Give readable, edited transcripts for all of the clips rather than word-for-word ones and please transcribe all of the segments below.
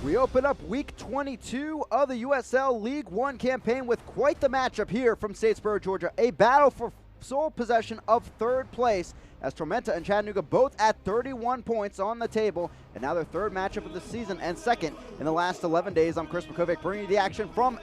We open up week 22 of the USL League One campaign with quite the matchup here from Statesboro, Georgia. A battle for sole possession of third place as Tormenta and Chattanooga both at 31 points on the table, and now their third matchup of the season and second in the last 11 days. I'm Chris McCovic bringing you the action from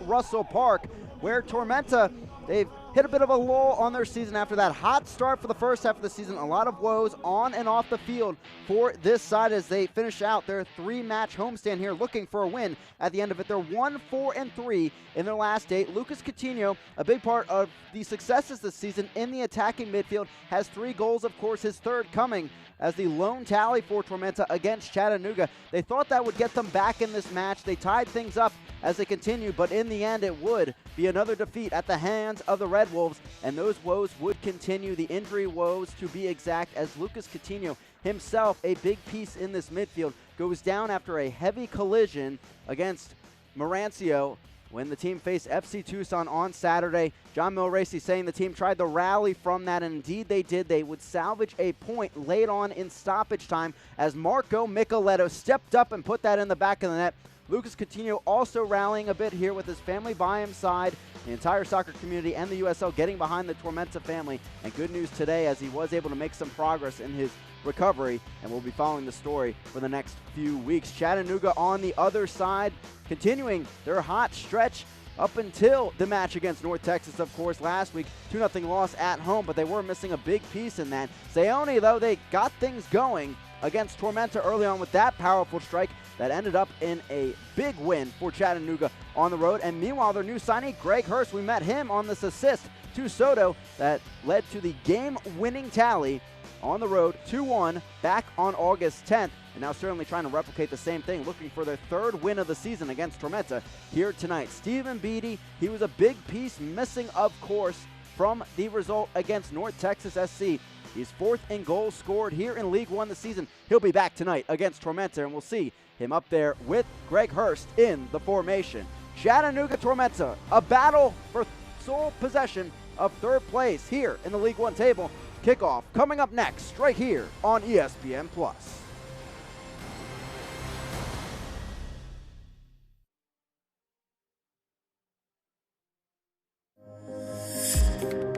Russell Park, where Tormenta, they've hit a bit of a lull on their season after that hot start for the first half of the season. A lot of woes on and off the field for this side as they finish out their three-match homestand here looking for a win at the end of it. They're 1-4-3 in their last 8. Lucas Coutinho, a big part of the successes this season in the attacking midfield, has 3 goals, of course, his third coming as the lone tally for Tormenta against Chattanooga. They thought that would get them back in this match. They tied things up as they continued, but in the end it would be another defeat at the hands of the Red Wolves, and those woes would continue, the injury woes to be exact, as Lucas Coutinho, himself a big piece in this midfield, goes down after a heavy collision against Marancio when the team faced FC Tucson on Saturday. John Milracy saying the team tried to rally from that, and indeed they did. They would salvage a point late on in stoppage time as Marco Micheletto stepped up and put that in the back of the net. Lucas Coutinho also rallying a bit here with his family by his side, the entire soccer community and the USL getting behind the Tormenta family. And good news today as he was able to make some progress in his recovery, and we'll be following the story for the next few weeks. Chattanooga on the other side, continuing their hot stretch up until the match against North Texas, of course, last week. 2-0 loss at home, but they were missing a big piece in that. Seone, though, they got things going against Tormenta early on with that powerful strike that ended up in a big win for Chattanooga on the road. And meanwhile, their new signee, Greg Hurst, we met him on this assist to Soto that led to the game-winning tally on the road, 2-1, back on August 10th. And now certainly trying to replicate the same thing, looking for their third win of the season against Tormenta here tonight. Stephen Beatty, he was a big piece missing, of course, from the result against North Texas SC. He's 4th in goals scored here in League One this season. He'll be back tonight against Tormenta, and we'll see him up there with Greg Hurst in the formation. Chattanooga Tormenta, a battle for sole possession of third place here in the League One table. Kickoff coming up next, right here on ESPN+.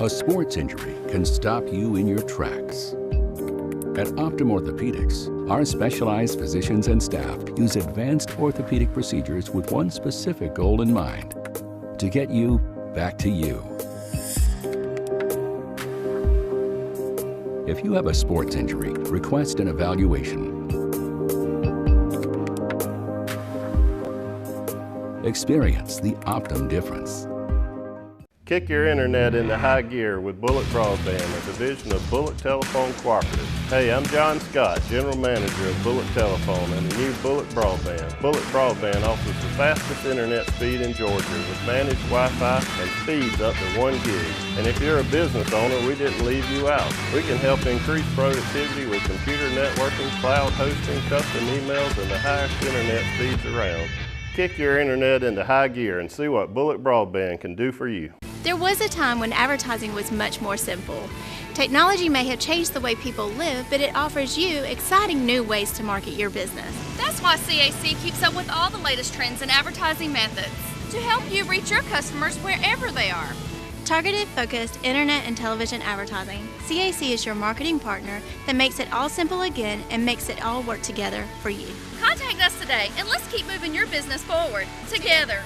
A sports injury can stop you in your tracks. At Optum Orthopedics, our specialized physicians and staff use advanced orthopedic procedures with one specific goal in mind: to get you back to you. If you have a sports injury, request an evaluation. Experience the Optum difference. Kick your internet into high gear with Bullet Broadband, a division of Bullet Telephone Cooperative. Hey, I'm John Scott, General Manager of Bullet Telephone and the new Bullet Broadband. Bullet Broadband offers the fastest internet speed in Georgia with managed Wi-Fi and speeds up to 1 gig. And if you're a business owner, we didn't leave you out. We can help increase productivity with computer networking, cloud hosting, custom emails, and the highest internet speeds around. Kick your internet into high gear and see what Bullet Broadband can do for you. There was a time when advertising was much more simple. Technology may have changed the way people live, but it offers you exciting new ways to market your business. That's why CAC keeps up with all the latest trends in advertising methods to help you reach your customers wherever they are. Targeted, focused internet and television advertising. CAC is your marketing partner that makes it all simple again and makes it all work together for you. Contact us today and let's keep moving your business forward together.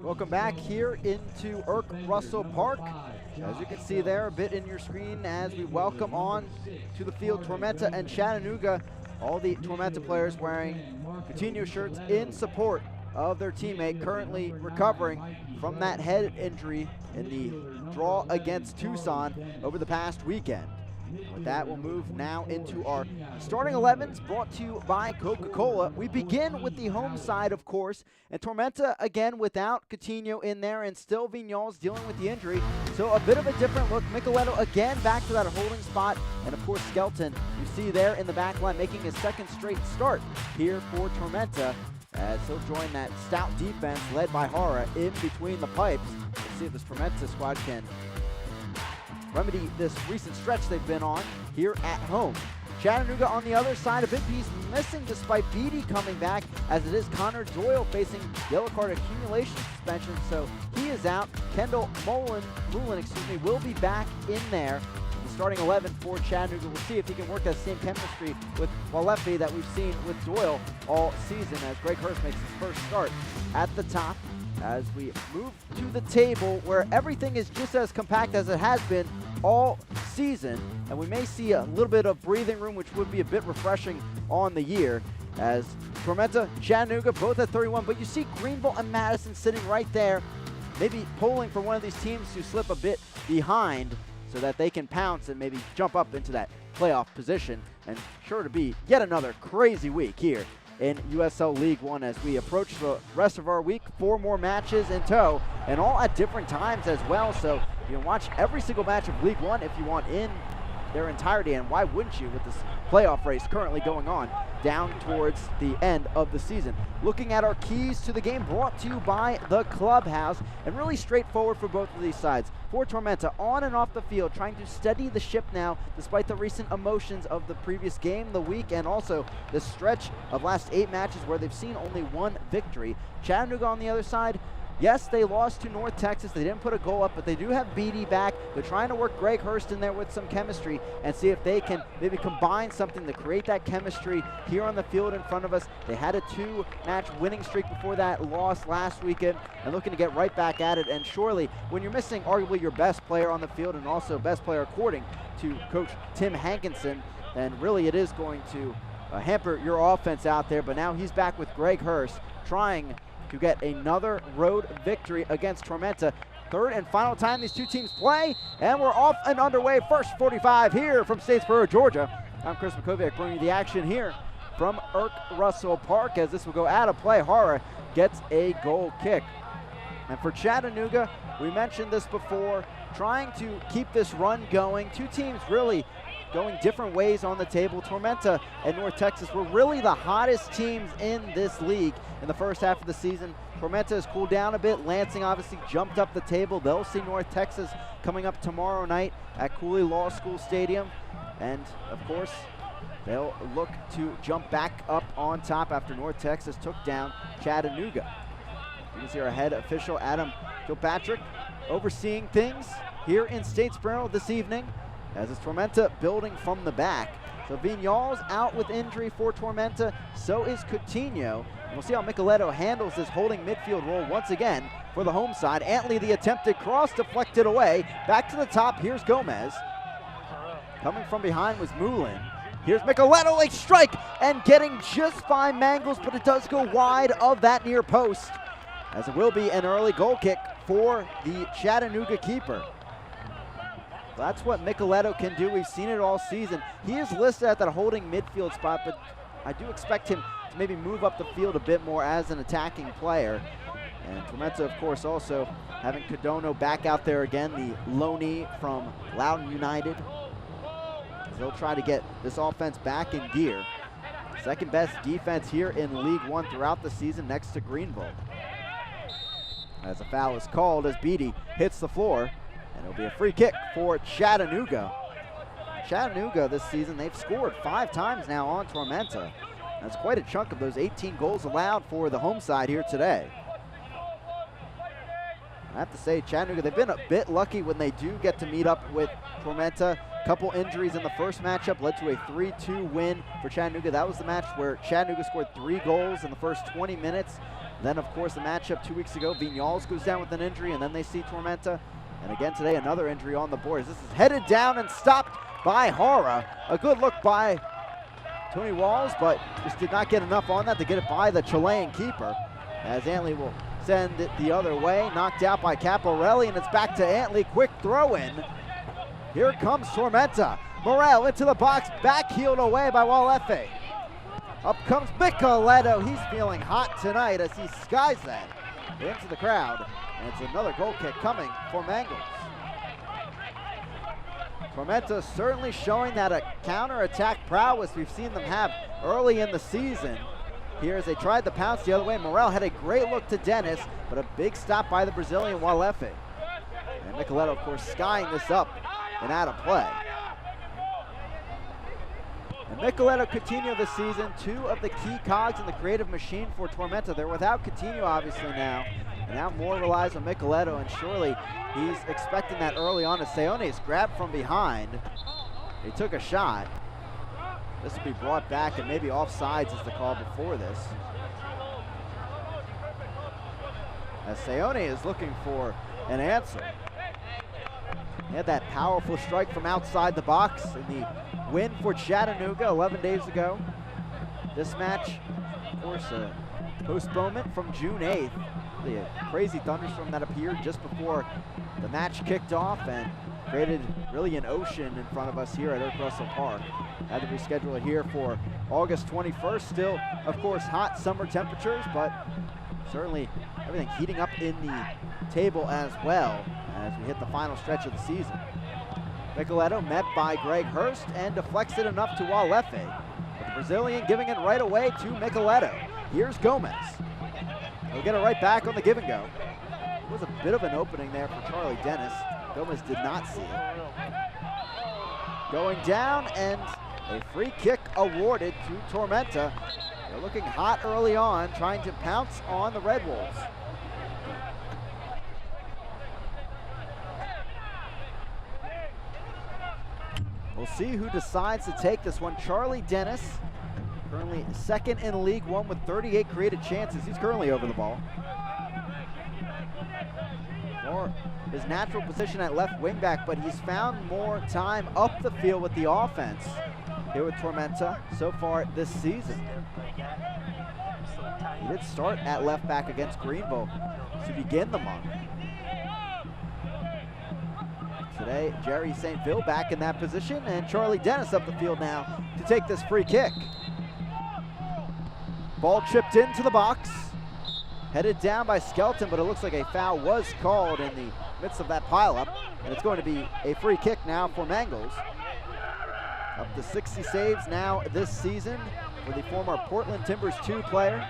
Welcome back here into Russell Park. As you can see there, a bit in your screen as we welcome on to the field Tormenta and Chattanooga. All the Tormenta players wearing Coutinho shirts in support of their teammate currently recovering from that head injury in the draw against Tucson over the past weekend. With that, we'll move now into our starting 11s brought to you by Coca-Cola. We begin with the home side, of course, and Tormenta again without Coutinho in there, and still Vignals dealing with the injury. So a bit of a different look. Micheletto again back to that holding spot, and of course Skelton, you see there in the back line, making his second straight start here for Tormenta, as he'll join that stout defense led by Hara in between the pipes. Let's see if this Tormenta squad can remedy this recent stretch they've been on here at home. Chattanooga on the other side, a big piece missing despite Beatty coming back, as it is Connor Doyle facing yellow card accumulation suspension, so he is out. Kendall Mullen, will be back in there. The starting 11 for Chattanooga. We'll see if he can work that same chemistry with Walefi that we've seen with Doyle all season, as Greg Hurst makes his first start at the top. As we move to the table where everything is just as compact as it has been all season, and we may see a little bit of breathing room, which would be a bit refreshing on the year, as Tormenta, Chattanooga both at 31, but you see Greenville and Madison sitting right there, maybe polling for one of these teams to slip a bit behind so that they can pounce and maybe jump up into that playoff position, and sure to be yet another crazy week here in USL League One as we approach the rest of our week. 4 more matches in tow, and all at different times as well, so you can watch every single match of League One if you want in their entirety, and why wouldn't you with this playoff race currently going on down towards the end of the season. Looking at our keys to the game, brought to you by the Clubhouse, and really straightforward for both of these sides. For Tormenta, on and off the field, trying to steady the ship now despite the recent emotions of the previous game, the week, and also the stretch of last 8 matches where they've seen only 1 victory. Chattanooga on the other side, yes, they lost to North Texas. They didn't put a goal up, but they do have Beatty back. They're trying to work Greg Hurst in there with some chemistry and see if they can maybe combine something to create that chemistry here on the field in front of us. They had a 2-match winning streak before that loss last weekend and looking to get right back at it. And surely, when you're missing arguably your best player on the field and also best player according to Coach Tim Hankinson, then really it is going to hamper your offense out there. But now he's back with Greg Hurst trying to get another road victory against Tormenta. Third and final time these two teams play, and we're off and underway. First 45 here from Statesboro, Georgia. I'm Chris McKoviak bringing you the action here from Irk Russell Park, as this will go out of play. Hara gets a goal kick. And for Chattanooga, we mentioned this before, trying to keep this run going. Two teams really going different ways on the table. Tormenta and North Texas were really the hottest teams in this league in the first half of the season. Tormenta has cooled down a bit. Lansing obviously jumped up the table. They'll see North Texas coming up tomorrow night at Cooley Law School Stadium. And of course, they'll look to jump back up on top after North Texas took down Chattanooga. You can see our head official, Adam Kilpatrick, overseeing things here in Statesboro this evening, as it's Tormenta building from the back. So Vignals out with injury for Tormenta, so is Coutinho. And we'll see how Micheletto handles this holding midfield role once again for the home side. Antley, the attempted cross, deflected away. Back to the top, here's Gomez. Coming from behind was Moulin. Here's Micheletto, a strike, and getting just by Mangles, but it does go wide of that near post, as it will be an early goal kick for the Chattanooga keeper. That's what Micheletto can do. We've seen it all season. He is listed at that holding midfield spot, but I do expect him to maybe move up the field a bit more as an attacking player. And Tormenta, of course, also having Codono back out there again, the loanee from Loudoun United. They'll try to get this offense back in gear. Second best defense here in League One throughout the season, next to Greenville. As a foul is called as Beatty hits the floor. And it'll be a free kick for Chattanooga. Chattanooga this season, they've scored 5 times now on Tormenta. That's quite a chunk of those 18 goals allowed for the home side here today. I have to say, Chattanooga, they've been a bit lucky when they do get to meet up with Tormenta. A couple injuries in the first matchup led to a 3-2 win for Chattanooga. That was the match where Chattanooga scored 3 goals in the first 20 minutes. Then, of course, the matchup 2 weeks ago, Vignals goes down with an injury, and then they see Tormenta. And again today, another injury on the boards. This is headed down and stopped by Hara. A good look by Tony Walls, but just did not get enough on that to get it by the Chilean keeper. As Antley will send it the other way. Knocked out by Caporelli, and it's back to Antley. Quick throw in. Here comes Tormenta. Morel into the box, back-heeled away by Walefe. Up comes Micheletto. He's feeling hot tonight as he skies that into the crowd. And it's another goal kick coming for Mangles. Tormenta certainly showing that a counter-attack prowess we've seen them have early in the season. Here as they tried to pounce the other way, Morel had a great look to Dennis, but a big stop by the Brazilian Walefe. And Micheletto, of course, skying this up and out of play. And Micheletto, Coutinho this season, two of the key cogs in the creative machine for Tormenta. They're without Coutinho, obviously, now. And now more relies on Micheletto, and surely he's expecting that early on as Seone is grabbed from behind. He took a shot. This will be brought back, and maybe offsides is the call before this. As Seone is looking for an answer. He had that powerful strike from outside the box in the win for Chattanooga 11 days ago. This match, of course, a postponement from June 8th. The crazy thunderstorm that appeared just before the match kicked off and created really an ocean in front of us here at Irk Russell Park. Had to reschedule it here for August 21st. Still, of course, hot summer temperatures, but certainly everything heating up in the table as well as we hit the final stretch of the season. Micheletto met by Greg Hurst and deflects it enough to Walefe. But the Brazilian giving it right away to Micheletto. Here's Gomez. He'll get it right back on the give and go. There was a bit of an opening there for Charlie Dennis. Gomez did not see it. Going down, and a free kick awarded to Tormenta. They're looking hot early on, trying to pounce on the Red Wolves. We'll see who decides to take this one. Charlie Dennis, currently second in League One with 38 created chances. He's currently over the ball. More his natural position at left wing back, but he's found more time up the field with the offense here with Tormenta so far this season. He did start at left back against Greenville to begin the month. Today, Jerry St. Ville back in that position, and Charlie Dennis up the field now to take this free kick. Ball chipped into the box, headed down by Skelton, but it looks like a foul was called in the midst of that pileup, and it's going to be a free kick now for Mangles. Up to 60 saves now this season for the former Portland Timbers 2 player.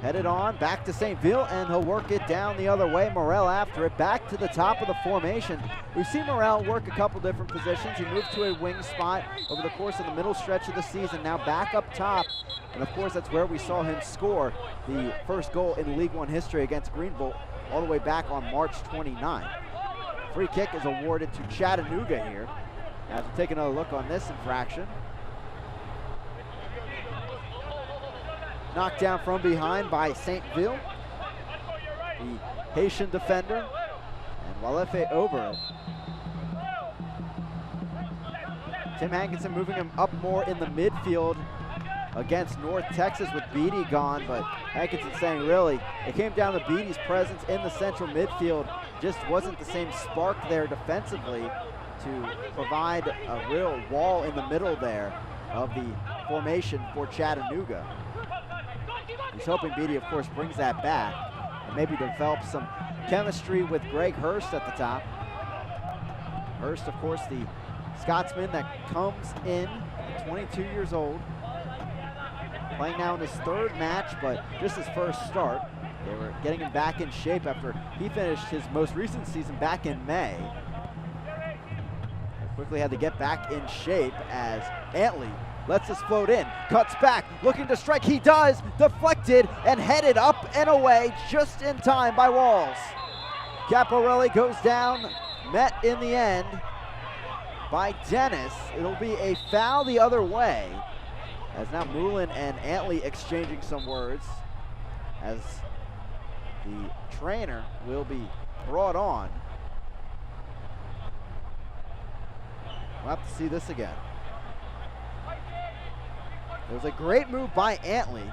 Headed on, back to St. Ville, and he'll work it down the other way. Morel after it, back to the top of the formation. We've seen Morel work a couple different positions. He moved to a wing spot over the course of the middle stretch of the season, now back up top. And of course, that's where we saw him score the first goal in League One history against Greenville all the way back on March 29th. Free kick is awarded to Chattanooga here. As we take another look on this infraction. Knocked down from behind by St. Ville, the Haitian defender, and Walefe over it. Tim Hankinson moving him up more in the midfield against North Texas with Beatty gone, but Hankinson saying really, it came down to Beatty's presence in the central midfield. Just wasn't the same spark there defensively to provide a real wall in the middle there of the formation for Chattanooga. He's hoping Beatty, of course, brings that back and maybe develops some chemistry with Greg Hurst at the top. Hurst, of course, the Scotsman that comes in at 22 years old. Playing now in his third match, but just his first start. They were getting him back in shape after he finished his most recent season back in May. They quickly had to get back in shape as Antley lets this float in, cuts back, looking to strike, he does, deflected and headed up and away just in time by Walls. Caporelli goes down, met in the end by Dennis. It'll be a foul the other way, as now Moulin and Antley exchanging some words, as the trainer will be brought on. We'll have to see this again. It was a great move by Antley,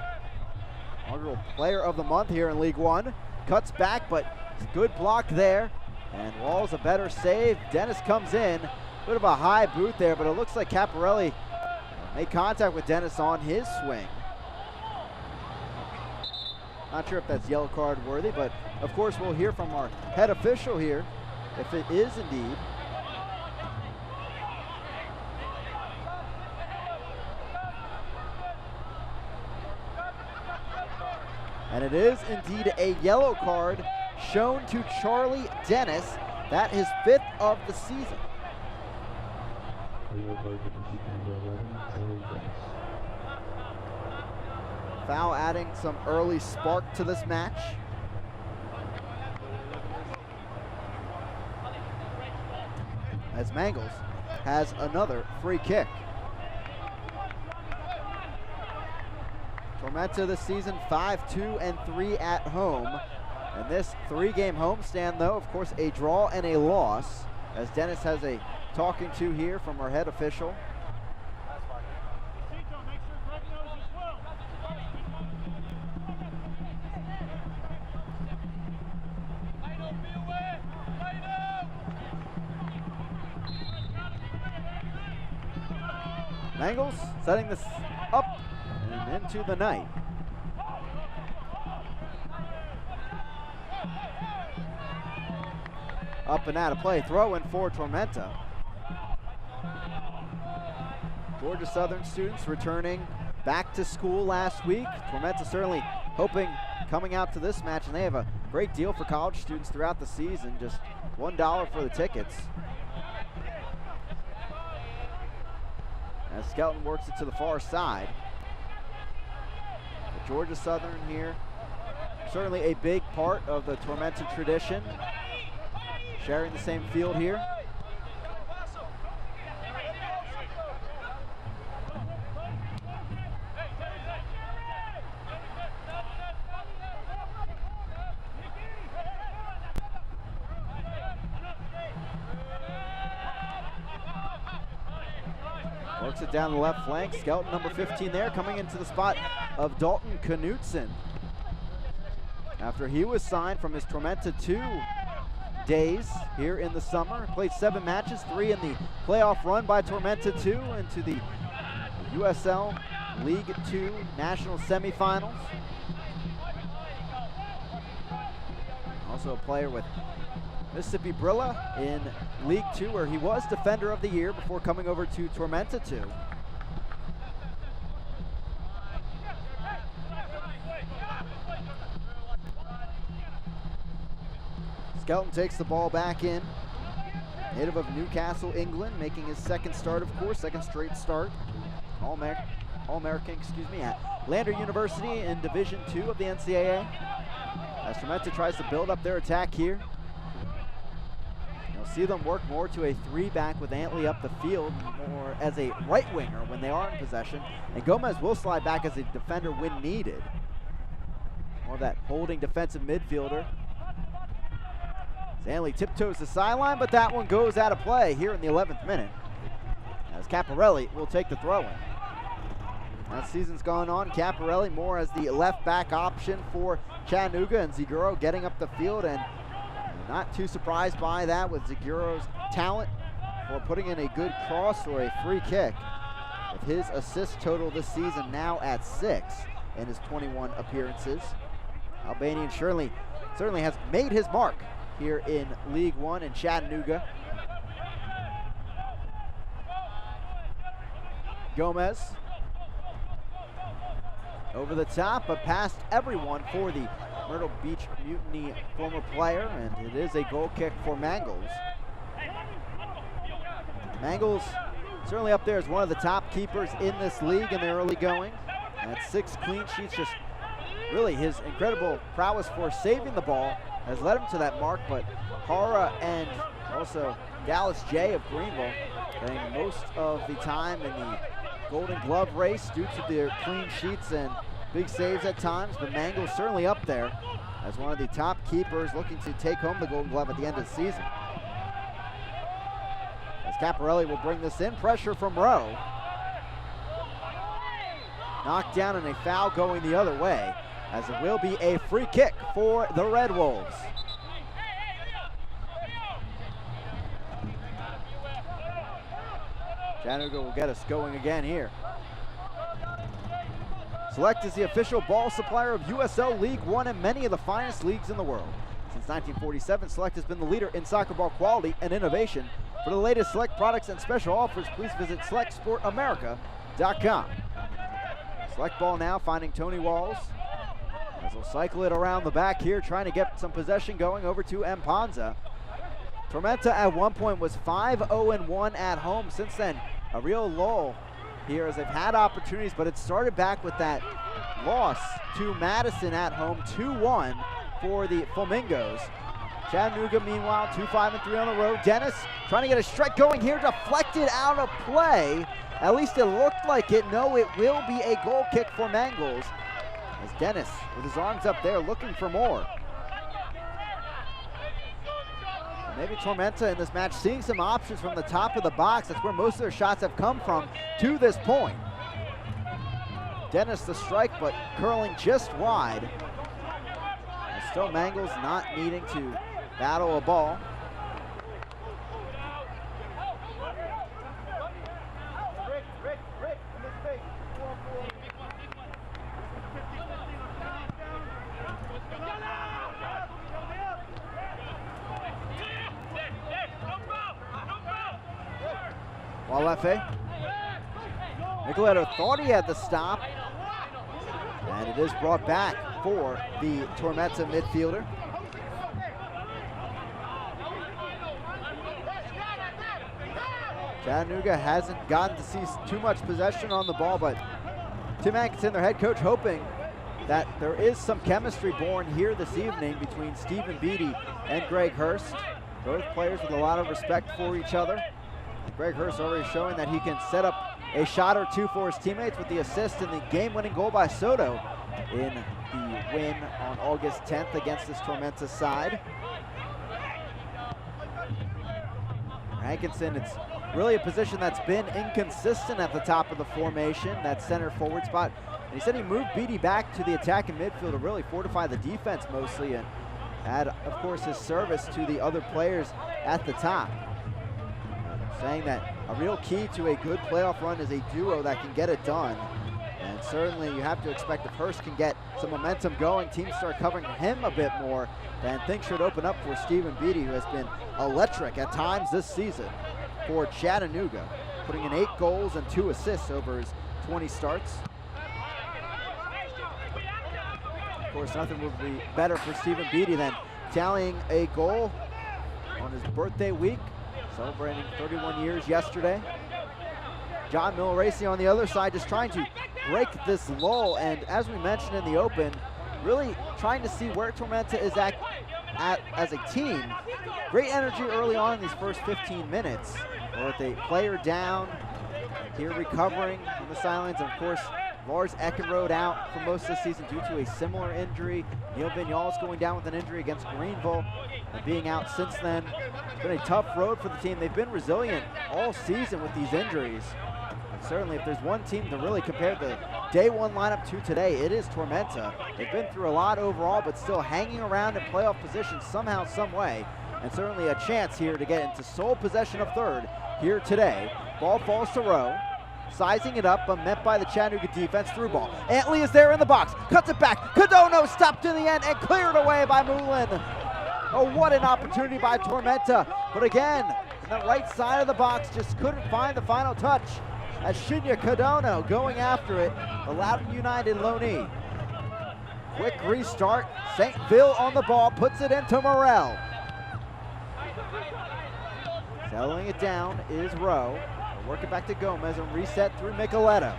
inaugural player of the month here in League One. Cuts back, but good block there. And Walls a better save. Dennis comes in, Bit of a high boot there, but it looks like Caparelli made contact with Dennis on his swing. Not sure if that's yellow card worthy, but of course we'll hear from our head official here if it is indeed. And it is indeed a yellow card shown to Charlie Dennis. That is 5th of the season. Foul adding some early spark to this match. As Mangles has another free kick. Tormenta this season 5-2-3 at home. And this 3-game homestand, though, of course, a draw and a loss, as Dennis has a talking to here from our head official. Mangles setting this up and into the night. Up and out of play, throw in for Tormenta. Georgia Southern students returning back to school last week. Tormenta certainly hoping coming out to this match, and they have a great deal for college students throughout the season, just $1 for the tickets. As Skelton works it to the far side. But Georgia Southern here, certainly a big part of the Tormenta tradition. Sharing the same field here. Works it down the left flank. Skelton, number 15 there, coming into the spot of Dalton Knutson. After he was signed from his Tormenta 2 days here in the summer. Played 7 matches, 3 in the playoff run by Tormenta 2 into the USL League 2 national semifinals. Also a player with Mississippi Brilla in League 2, where he was Defender of the Year before coming over to Tormenta 2. Skelton takes the ball back in. Native of Newcastle, England, making his second start, of course, second straight start. All-American, at Lander University in Division II of the NCAA. As Tormenta tries to build up their attack here. You'll see them work more to a 3-back with Antley up the field, more as a right winger when they are in possession. And Gomez will slide back as a defender when needed. More of that holding defensive midfielder. Antley tiptoes the sideline, but that one goes out of play here in the 11th minute. As Caparelli will take the throw-in. As season's gone on, Caparelli more as the left-back option for Chattanooga, and Ziguro getting up the field, and not too surprised by that with Ziguro's talent for putting in a good cross or a free kick. With his assist total this season now at 6 in his 21 appearances. Albanian certainly has made his mark here in League One in Chattanooga. Gomez over the top, but past everyone for the Myrtle Beach Mutiny former player, and it is a goal kick for Mangles. Mangles certainly up there as one of the top keepers in this league in the early going. And 6 clean sheets, just really his incredible prowess for saving the ball has led him to that mark, but Hara and also Dallas J of Greenville playing most of the time in the Golden Glove race due to their clean sheets and big saves at times, but Mangles certainly up there as one of the top keepers looking to take home the Golden Glove at the end of the season. As Caparelli will bring this in, pressure from Rowe. Knocked down and a foul going the other way, as it will be a free kick for the Red Wolves. Chattanooga will get us going again here. Select is the official ball supplier of USL League One and many of the finest leagues in the world. Since 1947, Select has been the leader in soccer ball quality and innovation. For the latest Select products and special offers, please visit SelectSportAmerica.com. Select ball now finding Tony Walls, as he'll cycle it around the back here, trying to get some possession going over to Mpanza. Tormenta at one point was 5-0-1 at home. Since then, a real lull here as they've had opportunities, but it started back with that loss to Madison at home, 2-1 for the Flamingos. Chattanooga, meanwhile, 2-5-3 on the road. Dennis trying to get a strike going here, deflected out of play. At least it looked like it. No, it will be a goal kick for Mangles, as Dennis, with his arms up there, looking for more. Maybe Tormenta in this match seeing some options from the top of the box. That's where most of their shots have come from to this point. Dennis the strike, but curling just wide. And still Mangles not needing to battle a ball. Walefe. Nicoletto thought he had the stop, and it is brought back for the Tormenta midfielder. Chattanooga hasn't gotten to see too much possession on the ball, but Tim Atkinson, their head coach, hoping that there is some chemistry born here this evening between Stephen Beattie and Greg Hurst. Both players with a lot of respect for each other. Greg Hurst already showing that he can set up a shot or two for his teammates with the assist in the game-winning goal by Soto in the win on August 10th against this Tormenta side. Hankinson, it's really a position that's been inconsistent at the top of the formation, that center forward spot. And he said he moved Beattie back to the attacking midfield to really fortify the defense mostly, and add, of course, his service to the other players at the top. Saying that a real key to a good playoff run is a duo that can get it done. And certainly you have to expect if Hurst can get some momentum going, teams start covering him a bit more, then things should open up for Stephen Beattie, who has been electric at times this season for Chattanooga, putting in 8 goals and 2 assists over his 20 starts. Of course, nothing would be better for Stephen Beattie than tallying a goal on his birthday week, celebrating 31 years yesterday. John Milleracey on the other side just trying to break this lull, and as we mentioned in the open, really trying to see where Tormenta is at as a team. Great energy early on in these first 15 minutes, with a player down, here recovering on the sidelines. Of course, Lars Eckenrode out for most of the season due to a similar injury. Neil Vignals going down with an injury against Greenville and being out since then. It's been a tough road for the team. They've been resilient all season with these injuries. And certainly if there's one team to really compare the day one lineup to today, it is Tormenta. They've been through a lot overall, but still hanging around in playoff position somehow, some way. And certainly a chance here to get into sole possession of third here today. Ball falls to Rowe. Sizing it up, but met by the Chattanooga defense. Through ball. Antley is there in the box. Cuts it back. Cadono stopped in the end and cleared away by Moulin. Oh, what an opportunity by Tormenta. But again, on the right side of the box, just couldn't find the final touch. As Shinya Cadono going after it, the Loudoun United loanee. Quick restart. St. Ville on the ball, puts it into Morrell. Settling it down is Rowe. Work it back to Gomez and reset through Nicoletto.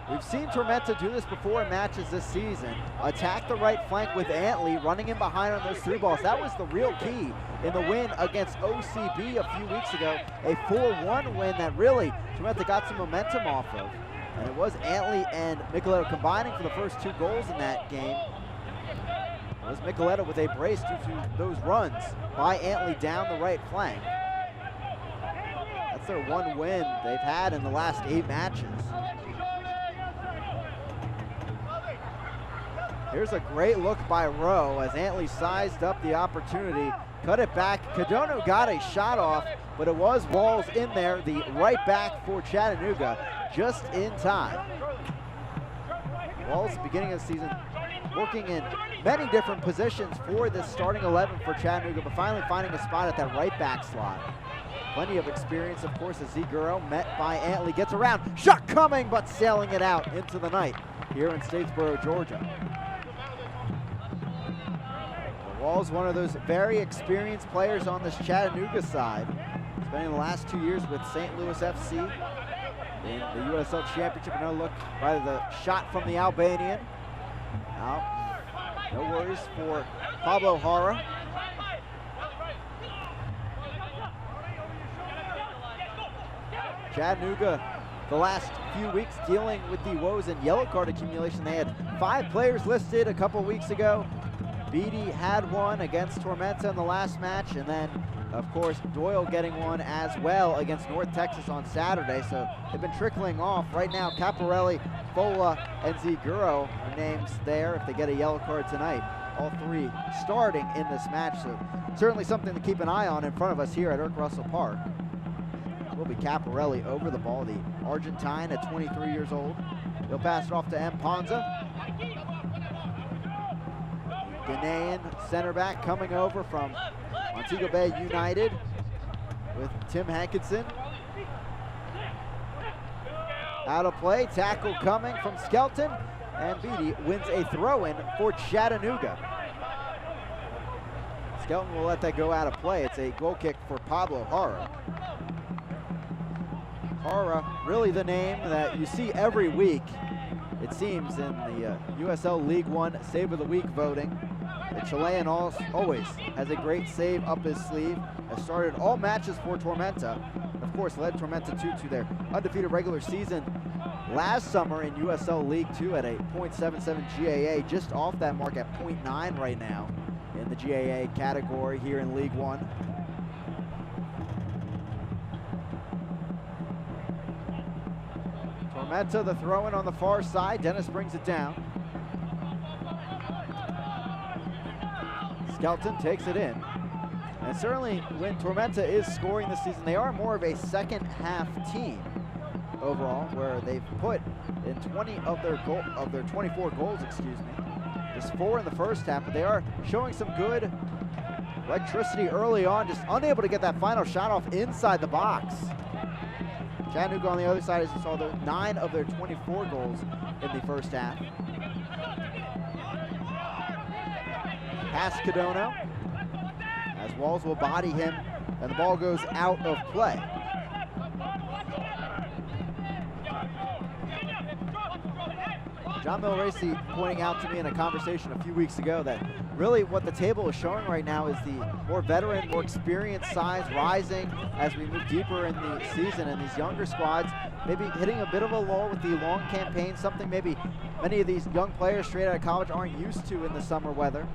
We've seen Tormenta do this before in matches this season. Attack the right flank with Antley, running in behind on those through balls. That was the real key in the win against OCB a few weeks ago. A 4-1 win that really Tormenta got some momentum off of. And it was Antley and Nicoletto combining for the first 2 goals in that game. It was Nicoletto with a brace due to those runs by Antley down the right flank. That's their 1 win they've had in the last 8 matches. Here's a great look by Rowe as Antley sized up the opportunity, cut it back. Cadono got a shot off, but it was Walls in there, the right back for Chattanooga, just in time. Walls, beginning of the season, working in many different positions for this starting 11 for Chattanooga, but finally finding a spot at that right back slot. Plenty of experience, of course, as Zeguro, met by Antley, gets around, shot coming, but sailing it out into the night here in Statesboro, Georgia. Walls, one of those very experienced players on this Chattanooga side, spending the last 2 years with St. Louis FC in the USL Championship. Another look by the shot from the Albanian. Now, no worries for Pablo Jara. Chattanooga, the last few weeks dealing with the woes in yellow card accumulation. They had 5 players listed a couple weeks ago. Beatty had one against Tormenta in the last match, and then, of course, Doyle getting one as well against North Texas on Saturday. So they've been trickling off. Right now, Caparelli, Fola, and Zeguro are names there if they get a yellow card tonight. All 3 starting in this match, so certainly something to keep an eye on in front of us here at Irk Russell Park. Will be Caparelli over the ball, the Argentine at 23 years old. He'll pass it off to M. Ponza. Ghanaian center back coming over from Montego Bay United with Tim Hankinson. Out of play, tackle coming from Skelton, and Beatty wins a throw-in for Chattanooga. Skelton will let that go out of play. It's a goal kick for Pablo Jara. Jara, really the name that you see every week, it seems, in the USL League One Save of the Week voting. The Chilean always has a great save up his sleeve. Has started all matches for Tormenta. Of course, led Tormenta to their undefeated regular season last summer in USL League 2 at a .77 GAA, just off that mark at .9 right now in the GAA category here in League One. Tormenta, the throw-in on the far side. Dennis brings it down. Skelton takes it in. And certainly when Tormenta is scoring this season, they are more of a second half team overall, where they've put in 20 of their 24 goals, just 4 in the first half, but they are showing some good electricity early on, just unable to get that final shot off inside the box. Chattanooga on the other side, as you saw, 9 of their 24 goals in the first half. Pass Cadono, as Walls will body him, and the ball goes out of play. John Milracy pointing out to me in a conversation a few weeks ago that really what the table is showing right now is the more veteran, more experienced sides rising as we move deeper in the season, and these younger squads maybe hitting a bit of a lull with the long campaign, something maybe many of these young players straight out of college aren't used to in the summer weather.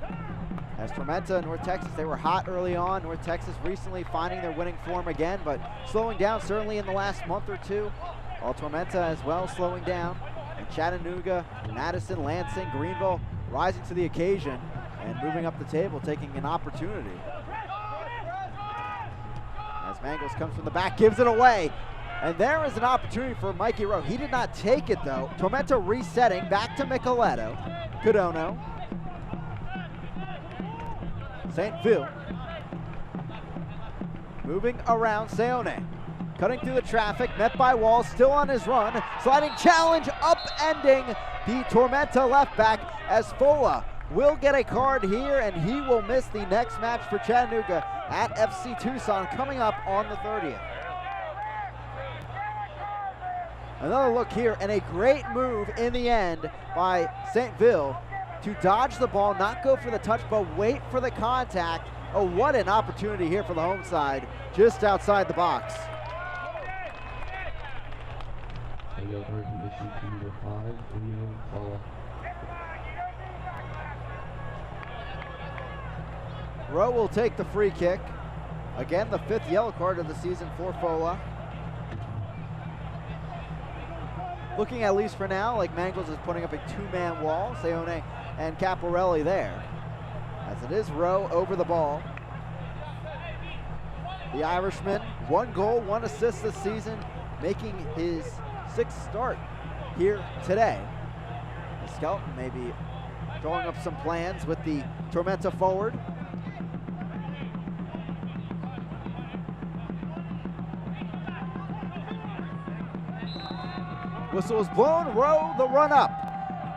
As Tormenta and North Texas, they were hot early on. North Texas recently finding their winning form again, but slowing down certainly in the last month or two. While Tormenta as well slowing down. And Chattanooga, Madison, Lansing, Greenville rising to the occasion and moving up the table, taking an opportunity. As Mangles comes from the back, gives it away. And there is an opportunity for Mikey Rowe. He did not take it though. Tormenta resetting, back to Micheletto. Cadono. St. Phil. Moving around Seone. Cutting through the traffic, met by Walls, still on his run. Sliding challenge, upending the Tormenta left back as Fola will get a card here, and he will miss the next match for Chattanooga at FC Tucson coming up on the 30th. Another look here, and a great move in the end by St. Ville to dodge the ball, not go for the touch, but wait for the contact. Oh, what an opportunity here for the home side, just outside the box. Rowe will take the free kick. Again, the 5th yellow card of the season for Fola. Looking at least for now like Mangles is putting up a 2-man wall. Seone and Caparelli there. As it is Rowe over the ball. The Irishman 1 goal, 1 assist this season, making his 6th start here today. The Skelton maybe drawing up some plans with the Tormenta forward. Whistle is blown, Rowe the run up.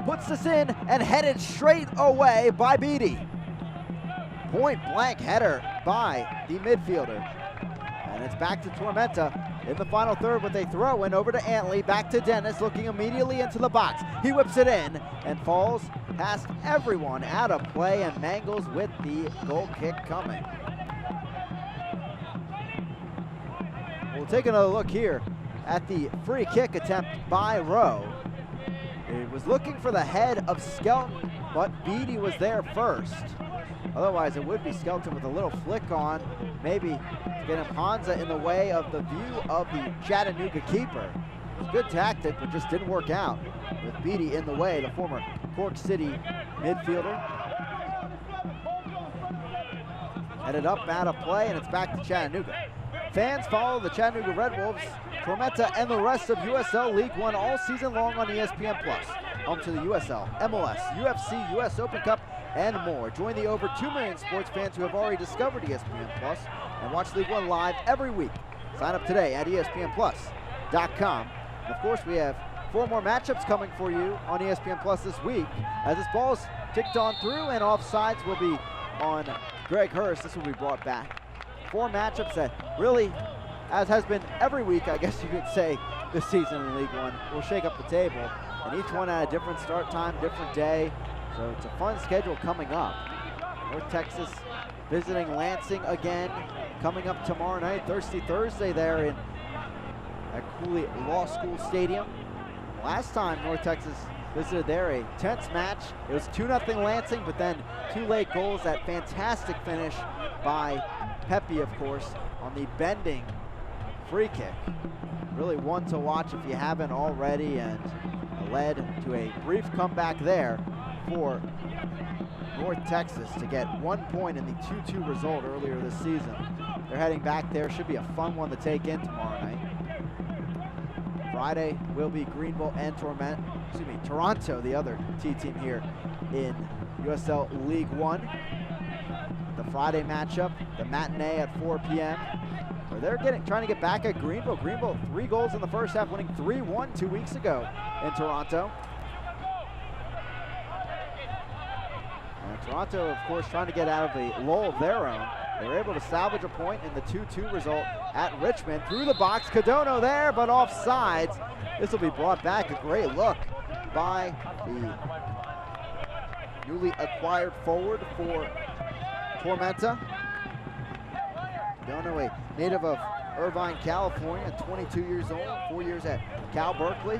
Puts this in and headed straight away by Beatty. Point blank header by the midfielder. And it's back to Tormenta in the final third with a throw in over to Antley. Back to Dennis, looking immediately into the box. He whips it in and falls past everyone out of play and mangles with the goal kick coming. We'll take another look here at the free kick attempt by Rowe. He was looking for the head of Skelton, but Beatty was there first. Otherwise, it would be Skelton with a little flick on, maybe getting Ponza in the way of the view of the Chattanooga keeper. It was a good tactic, but just didn't work out with Beatty in the way, the former Cork City midfielder. Headed up, out of play, and it's back to Chattanooga. Fans follow the Chattanooga Red Wolves, Tormenta, and the rest of USL League One all season long on ESPN+. Home to the USL, MLS, UFC, US Open Cup, and more. Join the over 2 million sports fans who have already discovered ESPN+ and watch League One live every week. Sign up today at ESPNplus.com. And of course, we have 4 more matchups coming for you on ESPN Plus this week. As this ball's ticked on through and offsides will be on Greg Hurst. This will be brought back. 4 matchups that really, as has been every week, I guess you could say, this season in League One, will shake up the table. And each one at a different start time, different day. So it's a fun schedule coming up. North Texas visiting Lansing again, coming up tomorrow night, Thirsty Thursday there at Cooley Law School Stadium. Last time North Texas visited there, a tense match. It was 2-0 Lansing, but then 2 late goals. That fantastic finish by Pepe, of course, on the bending free kick. Really one to watch if you haven't already, and led to a brief comeback there for North Texas to get 1 point in the 2-2 result earlier this season. They're heading back there. Should be a fun one to take in tomorrow night. Friday will be Greenville and Toronto, the other T team here in USL League One. The Friday matchup, the matinee at 4 p.m. where they're trying to get back at Greenville. Greenville 3 goals in the first half, winning 3-1 2 weeks ago in Toronto. And Toronto, of course, trying to get out of a lull of their own. They were able to salvage a point in the 2-2 result at Richmond. Through the box, Cadono there, but offsides. This will be brought back. A great look by the newly acquired forward for Tormenta. Cadono, a native of Irvine, California, 22 years old, 4 years at Cal Berkeley.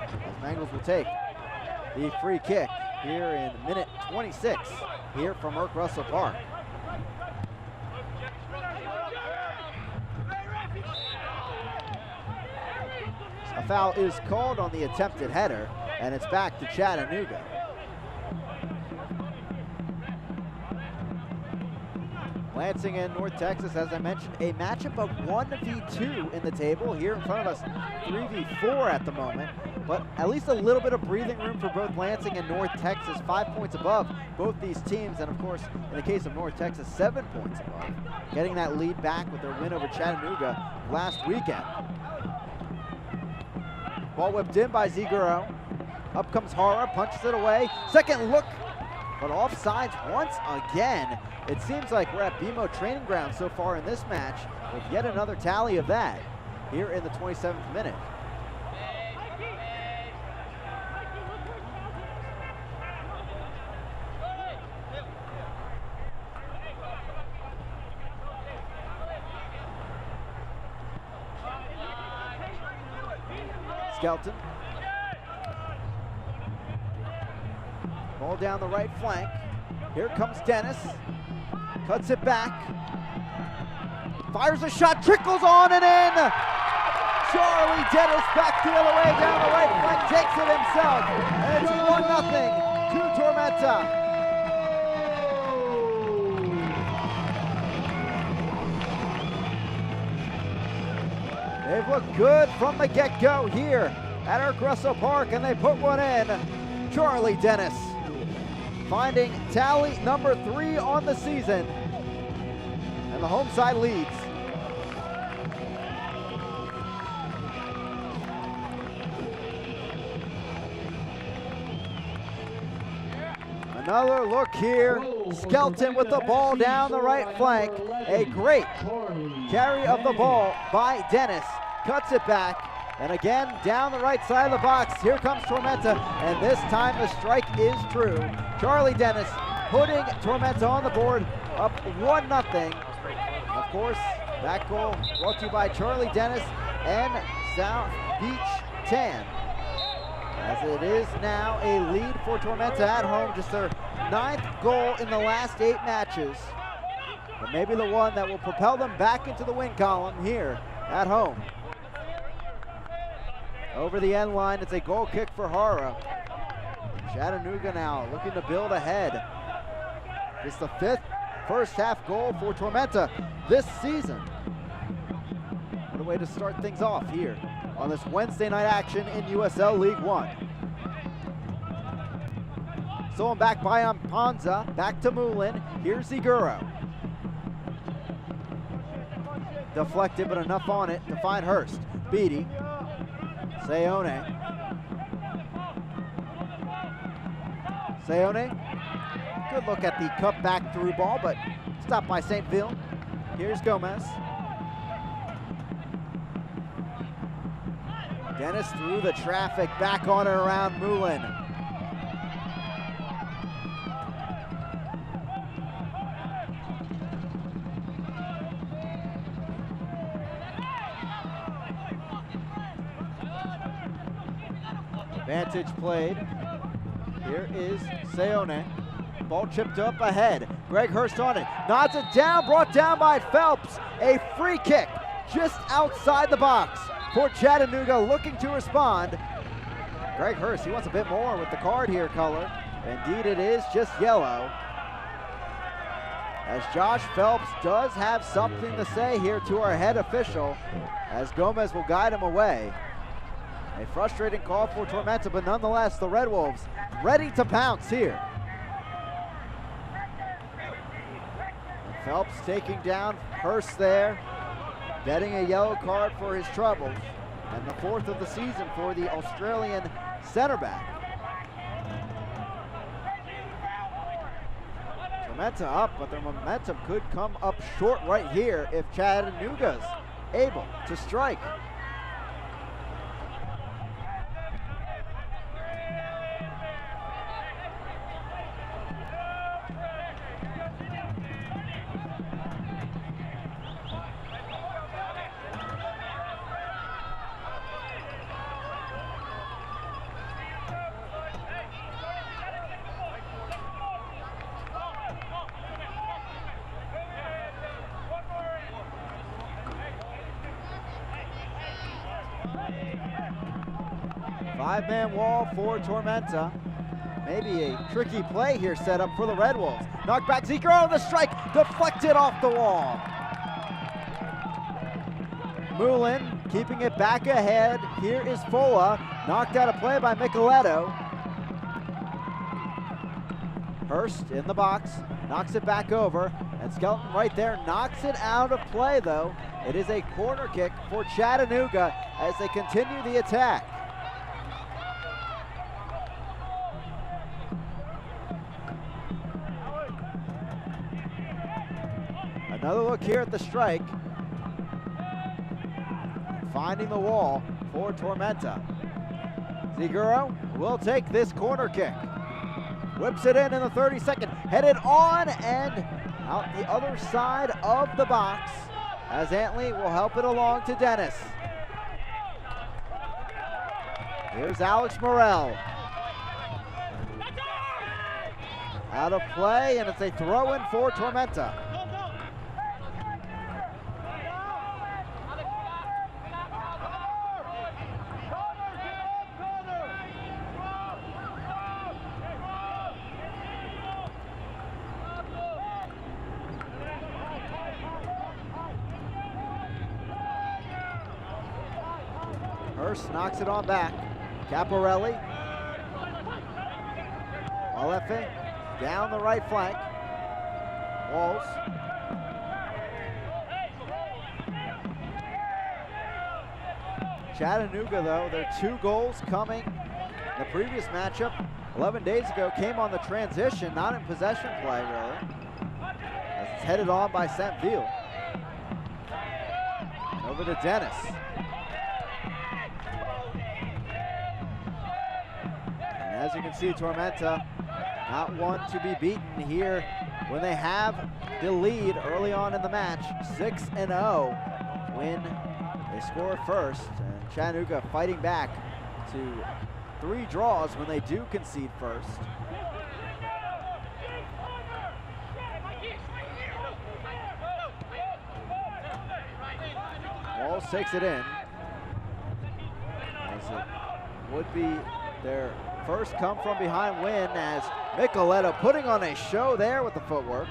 As Mangles will take the free kick here in minute 26 here from Irk Russell Park. A foul is called on the attempted header, and it's back to Chattanooga. Lansing and North Texas, as I mentioned, a matchup of 1v2 in the table. Here in front of us, 3v4 at the moment, but at least a little bit of breathing room for both Lansing and North Texas. 5 points above both these teams, and of course, in the case of North Texas, 7 points above, getting that lead back with their win over Chattanooga last weekend. Ball whipped in by Ziguro. Up comes Hara, punches it away. Second look, but offsides once again. It seems like we're at BMO training ground so far in this match, with yet another tally of that here in the 27th minute. Skelton. Ball down the right flank. Here comes Dennis. Cuts it back. Fires a shot, trickles on and in. Charlie Dennis back the other way down the right flank, takes it himself. And it's 1-0 to Tormenta. They've looked good from the get-go here at Arcresso Park, and they put one in. Charlie Dennis finding tally number 3 on the season, and the home side leads. Another look here. Skelton with the ball down the right flank. A great carry of the ball by Dennis. Cuts it back. And again, down the right side of the box. Here comes Tormenta. And this time the strike is true. Charlie Dennis putting Tormenta on the board, up 1-0. Of course, that goal brought to you by Charlie Dennis and South Beach Tan, as it is now a lead for Tormenta at home, just their 9th goal in the last 8 matches. But maybe the one that will propel them back into the win column here at home. Over the end line, it's a goal kick for Hara. Chattanooga now looking to build ahead. It's the 5th first half goal for Tormenta this season. What a way to start things off here on this Wednesday night action in USL League One. Stolen back by Ampanza, back to Moulin. Here's Ziguro. Deflected, but enough on it to find Hurst. Beatty. Seone. Good look at the cut back through ball, but stopped by St. Ville. Here's Gomez. Dennis through the traffic, back on and around Moulin. Advantage played. Here is Seone. Ball chipped up ahead. Greg Hurst on it. Nods it down, brought down by Phelps. A free kick just outside the box for Chattanooga, looking to respond. Greg Hurst, he wants a bit more with the card here, color. Indeed it is just yellow. As Josh Phelps does have something to say here to our head official, as Gomez will guide him away. A frustrating call for Tormenta, but nonetheless, the Red Wolves ready to pounce here. And Phelps taking down Hurst there, getting a yellow card for his troubles, and the 4th of the season for the Australian center back. Tormenta up, but their momentum could come up short right here if Chattanooga's able to strike. Five-man wall for Tormenta. Maybe a tricky play here set up for the Red Wolves. Knocked back, Ziguro, the strike, deflected off the wall. Moulin keeping it back ahead. Here is Fola, knocked out of play by Micheletto. Hurst in the box, knocks it back over, and Skelton right there knocks it out of play though. It is a corner kick for Chattanooga as they continue the attack. Another look here at the strike. Finding the wall for Tormenta. Ziguro will take this corner kick. Whips it in the 32nd. Headed on and out the other side of the box as Antley will help it along to Dennis. Here's Alex Morel. Out of play, and it's a throw-in for Tormenta. Hurst knocks it on back. Caporelli. Alefe down the right flank. Walls. Chattanooga, though, their 2 goals coming in the previous matchup 11 days ago came on the transition, not in possession play, really. As it's headed on by Centville. Over to Dennis. And as you can see, Tormenta not one to be beaten here when they have the lead early on in the match. 6-0 when they score first. And Chattanooga fighting back to 3 draws when they do concede first. Walls takes it in. As it would be their first come from behind win, as Micheletto putting on a show there with the footwork.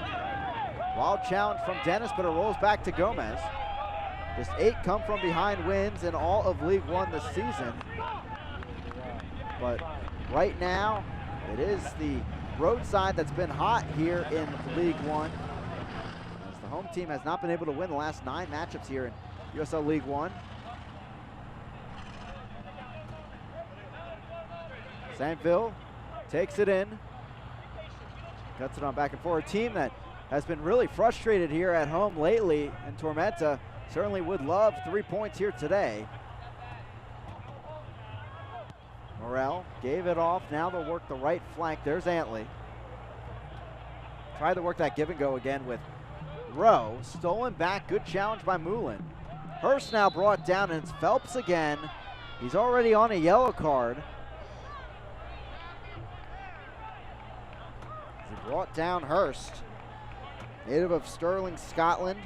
Wild challenge from Dennis, but it rolls back to Gomez. Just 8 come from behind wins in all of League One this season. But right now, it is the road side that's been hot here in League One, as the home team has not been able to win the last 9 matchups here in USL League One. Saintville takes it in, cuts it on back and forward. A team that has been really frustrated here at home lately, and Tormenta certainly would love 3 points here today. Morel gave it off. Now they'll work the right flank. There's Antley. Try to work that give and go again with Rowe. Stolen back. Good challenge by Moulin. Hurst now brought down, and it's Phelps again. He's already on a yellow card. He brought down Hurst, native of Stirling, Scotland.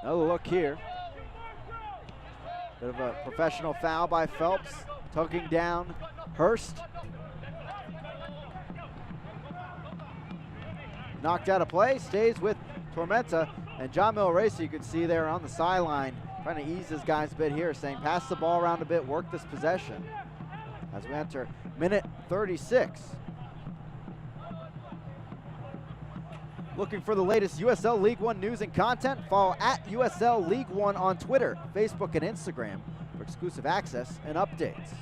Another look here. Bit of a professional foul by Phelps, tugging down Hurst. Knocked out of play, stays with Tormenta. And John Milrace, you can see there on the sideline, trying to ease his guys a bit here, saying pass the ball around a bit, work this possession. As we enter minute 36. Looking for the latest USL League One news and content? Follow at USL League One on Twitter, Facebook, and Instagram for exclusive access and updates.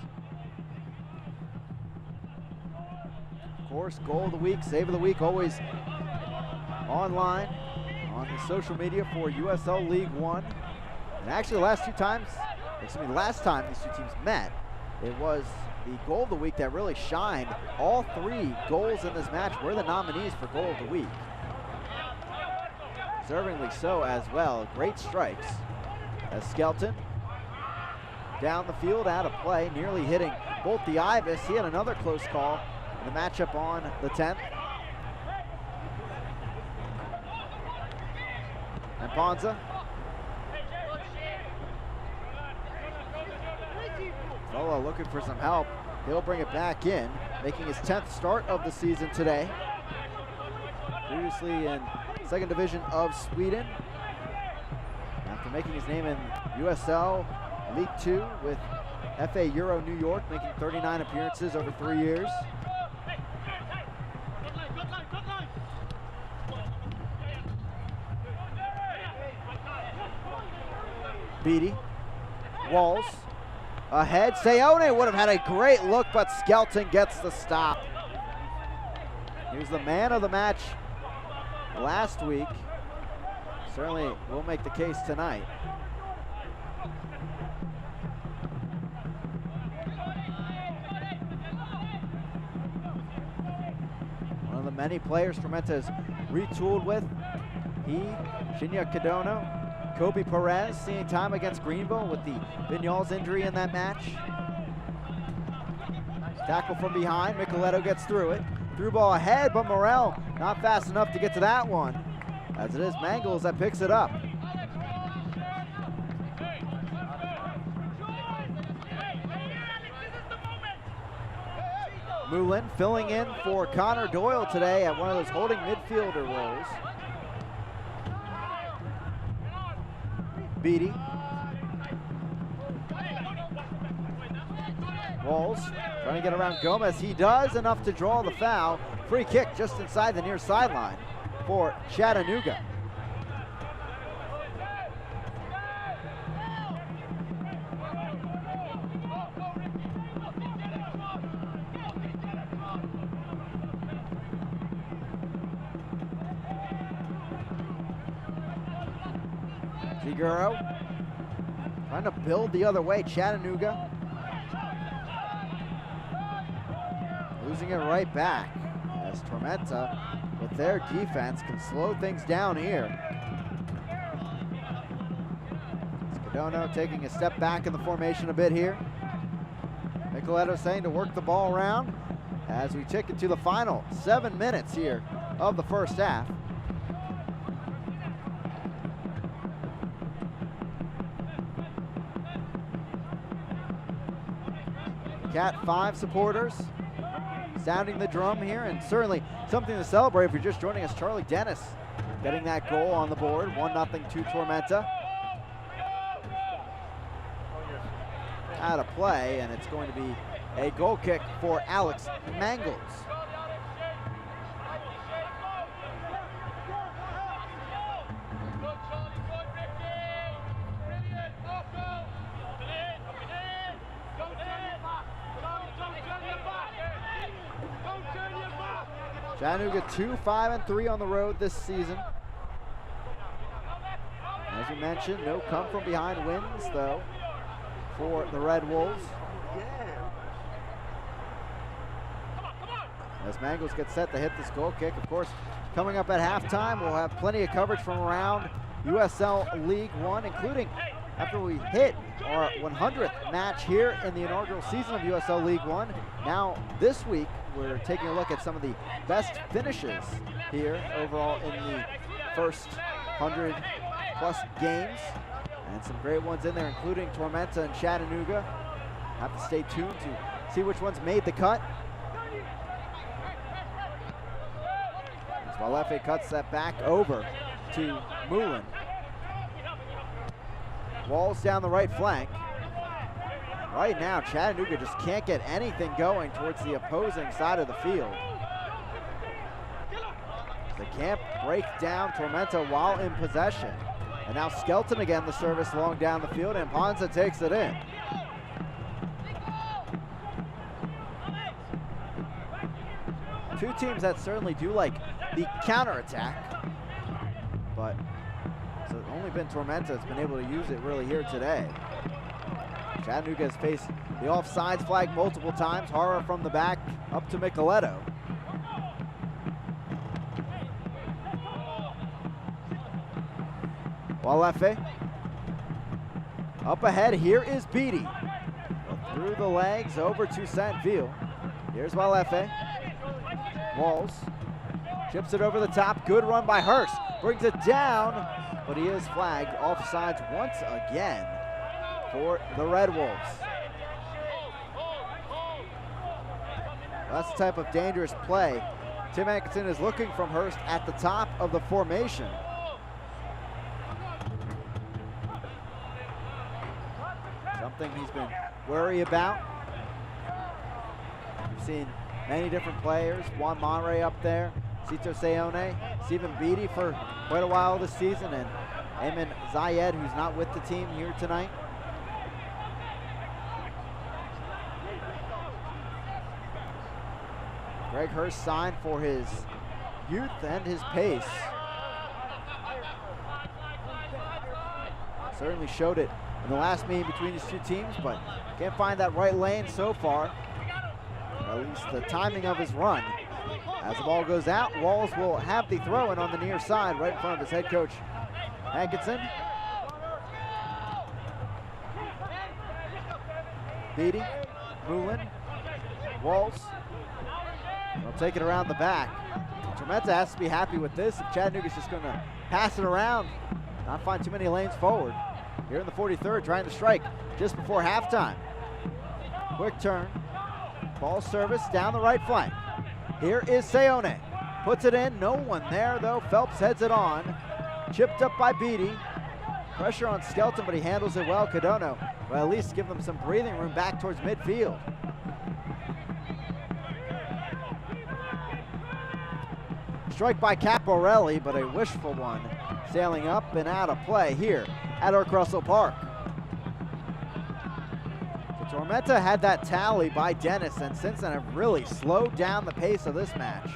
Of course, goal of the week, save of the week, always online on the social media for USL League One. And actually, last time these 2 teams met, it was the goal of the week that really shined. All 3 goals in this match were the nominees for goal of the week. Deservingly so as well. Great strikes as Skelton down the field, out of play, nearly hitting both the Ibis. He had another close call in the matchup on the 10th. And Ponza. Folo looking for some help. He'll bring it back in, making his 10th start of the season today. Previously in 2nd Division of Sweden. After making his name in USL League 2 with FA Euro New York, making 39 appearances over 3 years. Beatty, Walls, ahead. Seone would have had a great look, but Skelton gets the stop. He was the man of the match last week. Certainly will make the case tonight. One of the many players Tormenta has retooled with. He, Shinya Kadono, Kobe Perez seeing time against Greenville with the Vignals injury in that match. Tackle from behind, Micheletto gets through it. Through ball ahead, but Morel not fast enough to get to that one. As it is Mangles that picks it up. Moulin filling in for Connor Doyle today at one of those holding midfielder roles. Beatty. Walls trying to get around Gomez. He does, enough to draw the foul. Free kick just inside the near sideline for Chattanooga. Figueroa trying to build the other way. Chattanooga losing it right back as Tormenta, with their defense, can slow things down here. Scadono taking a step back in the formation a bit here. Nicoletto saying to work the ball around as we tick into the final 7 minutes here of the first half. Cat 5 supporters sounding the drum here, and certainly something to celebrate if you're just joining us. Charlie Dennis getting that goal on the board, 1-0 to Tormenta. Out of play, and it's going to be a goal kick for Alex Mangles. Chattanooga 2-5-3 on the road this season. As we mentioned, no come from behind wins though for the Red Wolves. As Mangles gets set to hit this goal kick, of course, coming up at halftime, we'll have plenty of coverage from around USL League One, including after we hit our 100th match here in the inaugural season of USL League One. Now, this week, we're taking a look at some of the best finishes here overall in the first 100+ games. And some great ones in there, including Tormenta and Chattanooga. Have to stay tuned to see which ones made the cut. As Walefe cuts that back over to Moulin. Walls down the right flank. Right now, Chattanooga just can't get anything going towards the opposing side of the field. They can't break down Tormenta while in possession. And now Skelton again, the service long down the field, and Ponza takes it in. Two teams that certainly do like the counterattack, but it's only been Tormenta that's been able to use it really here today. Chattanooga has faced the offsides flag multiple times. Hara from the back up to Micheletto. Walefe up ahead. Here is Beatty. Through the legs over to Santville. Here's Walefe. Walls chips it over the top. Good run by Hurst. Brings it down, but he is flagged offsides once again for the Red Wolves. That's the type of dangerous play Tim Atkinson is looking from Hurst at the top of the formation. Something he's been wary about. We've seen many different players. Juan Monterey up there, Cito Seone, Stephen Beatty for quite a while this season, and Ayman Zayed, who's not with the team here tonight. Greg Hurst signed for his youth and his pace. Certainly showed it in the last meeting between these two teams, but can't find that right lane so far. Or at least the timing of his run. As the ball goes out, Walls will have the throw in on the near side, right in front of his head coach, Atkinson. Beatty, Moulin, Walls. They'll take it around the back. Tormenta has to be happy with this. If Chattanooga's just going to pass it around, not find too many lanes forward. Here in the 43rd, trying to strike just before halftime. Quick turn. Ball service down the right flank. Here is Seone. Puts it in. No one there, though. Phelps heads it on. Chipped up by Beatty. Pressure on Skelton, but he handles it well. Cadono will at least give them some breathing room back towards midfield. Strike by Caporelli, but a wishful one, sailing up and out of play here at Irk Russell Park. So Tormenta had that tally by Dennis, and since then have really slowed down the pace of this match,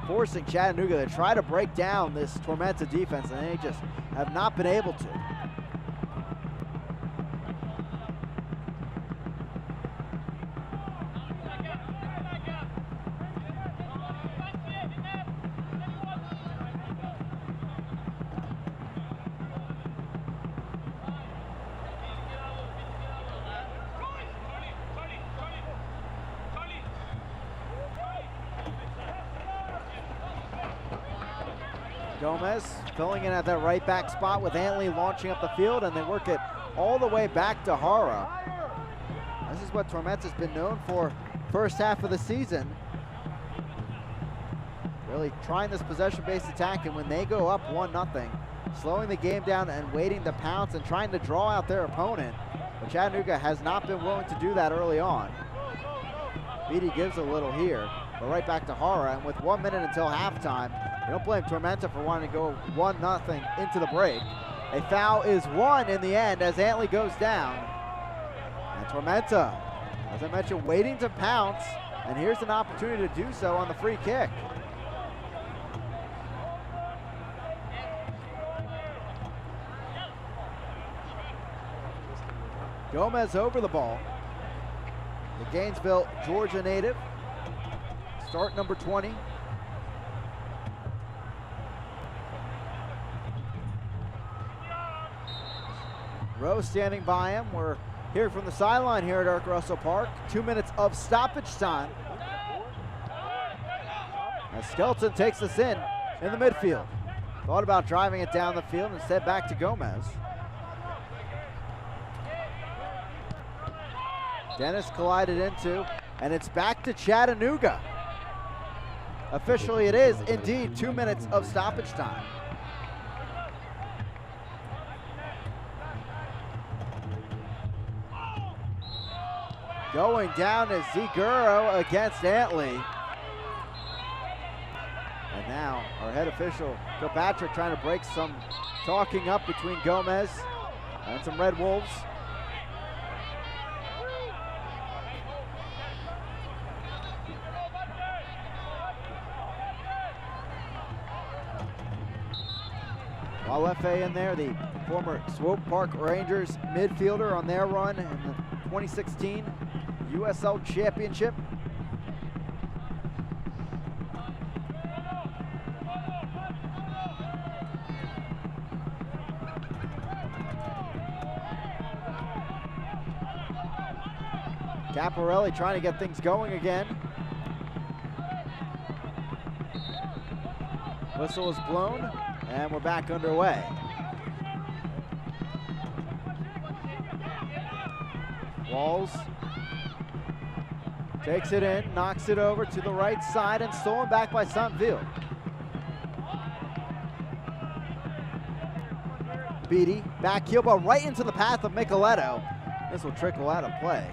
forcing Chattanooga to try to break down this Tormenta defense, and they just have not been able to. Gomez filling in at that right back spot with Antley launching up the field, and they work it all the way back to Hara. This is what Tormenta's been known for first half of the season. Really trying this possession-based attack, and when they go up 1-0, slowing the game down and waiting to pounce and trying to draw out their opponent. But Chattanooga has not been willing to do that early on. Beatty gives a little here, but right back to Hara, and with 1 minute until halftime, you don't blame Tormenta for wanting to go 1-0 into the break. A foul is won in the end as Antley goes down. And Tormenta, as I mentioned, waiting to pounce, and here's an opportunity to do so on the free kick. Gomez over the ball. The Gainesville, Georgia native. Start number 20. Rose standing by him. We're here from the sideline here at Irk Russell Park. 2 minutes of stoppage time. As Skelton takes us in the midfield. Thought about driving it down the field, instead back to Gomez. Dennis collided into, and it's back to Chattanooga. Officially, it is indeed 2 minutes of stoppage time. Going down is Ziguro against Antley. And now our head official, Kilpatrick, trying to break some talking up between Gomez and some Red Wolves. Walefe in there, the former Swope Park Rangers midfielder on their run in the 2016 USL Championship. Caporelli trying to get things going again. Whistle is blown, and we're back underway. Walls takes it in, knocks it over to the right side, and stolen back by Suntville. Beatty, back heel ball right into the path of Micheletto. This will trickle out of play.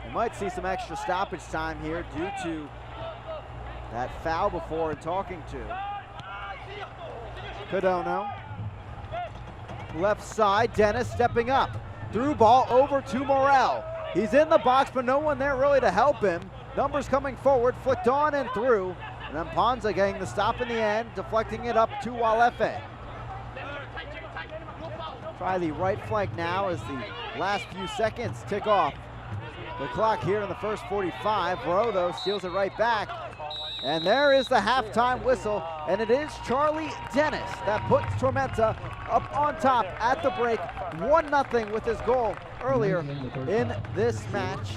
We might see some extra stoppage time here due to that foul before and talking to Cadono. Left side, Dennis stepping up. Through ball over to Morel. He's in the box, but no one there really to help him. Numbers coming forward, flicked on and through. And then Ponza getting the stop in the end, deflecting it up to Walefe. Try the right flank now as the last few seconds tick off the clock here in the first 45. Rowe, though, steals it right back. And there is the halftime whistle, and it is Charlie Dennis that puts Tormenta up on top at the break, 1-0 with his goal earlier in this match.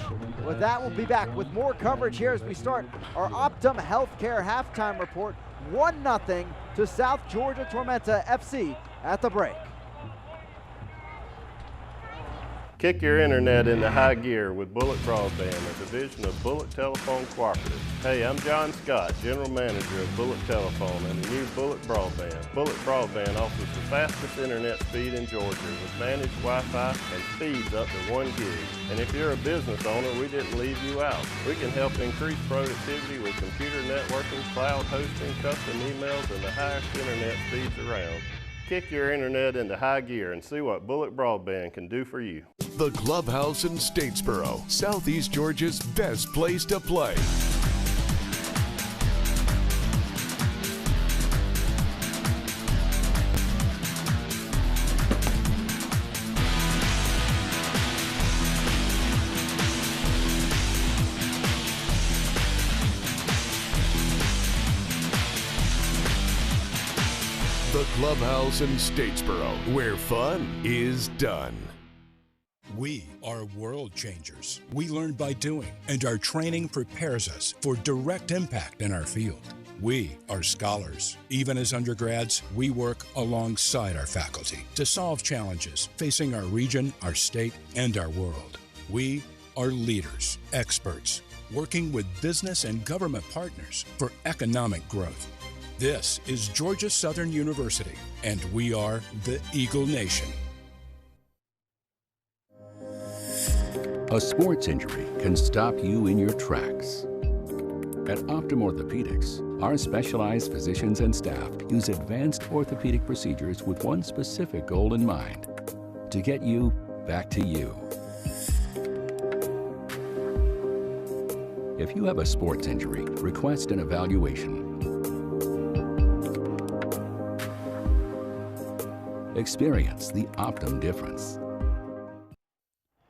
With that, we'll be back with more coverage here as we start our Optum Healthcare halftime report. 1-0 to South Georgia Tormenta FC at the break. Kick your internet into high gear with Bullet Broadband, a division of Bullet Telephone Cooperative. Hey, I'm John Scott, General Manager of Bullet Telephone and the new Bullet Broadband. Bullet Broadband offers the fastest internet speed in Georgia with managed Wi-Fi and speeds up to 1 gig. And if you're a business owner, we didn't leave you out. We can help increase productivity with computer networking, cloud hosting, custom emails, and the highest internet speeds around. Kick your internet into high gear and see what Bullet Broadband can do for you. The Clubhouse in Statesboro, Southeast Georgia's best place to play. The Clubhouse in Statesboro, where fun is done. We are world changers. We learn by doing, and our training prepares us for direct impact in our field. We are scholars. Even as undergrads, we work alongside our faculty to solve challenges facing our region, our state, and our world. We are leaders, experts, working with business and government partners for economic growth. This is Georgia Southern University, and we are the Eagle Nation. A sports injury can stop you in your tracks. At Optum Orthopedics, our specialized physicians and staff use advanced orthopedic procedures with one specific goal in mind: to get you back to you. If you have a sports injury, request an evaluation. Experience the Optum difference.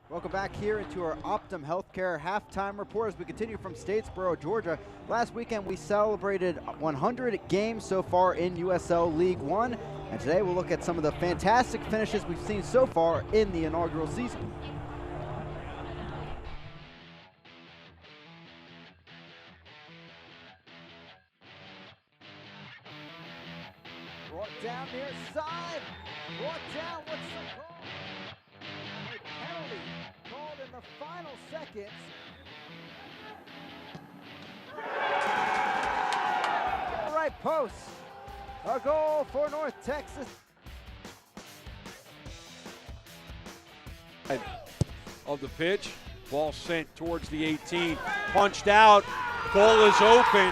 Welcome back here into our Optum Healthcare halftime report as we continue from Statesboro, Georgia. Last weekend we celebrated 100 games so far in USL League One, and today we'll look at some of the fantastic finishes we've seen so far in the inaugural season. Brought down near side, brought down with some goal. A penalty called in the final seconds. Right post. A goal for North Texas. Of the pitch, ball sent towards the 18, punched out, goal is open.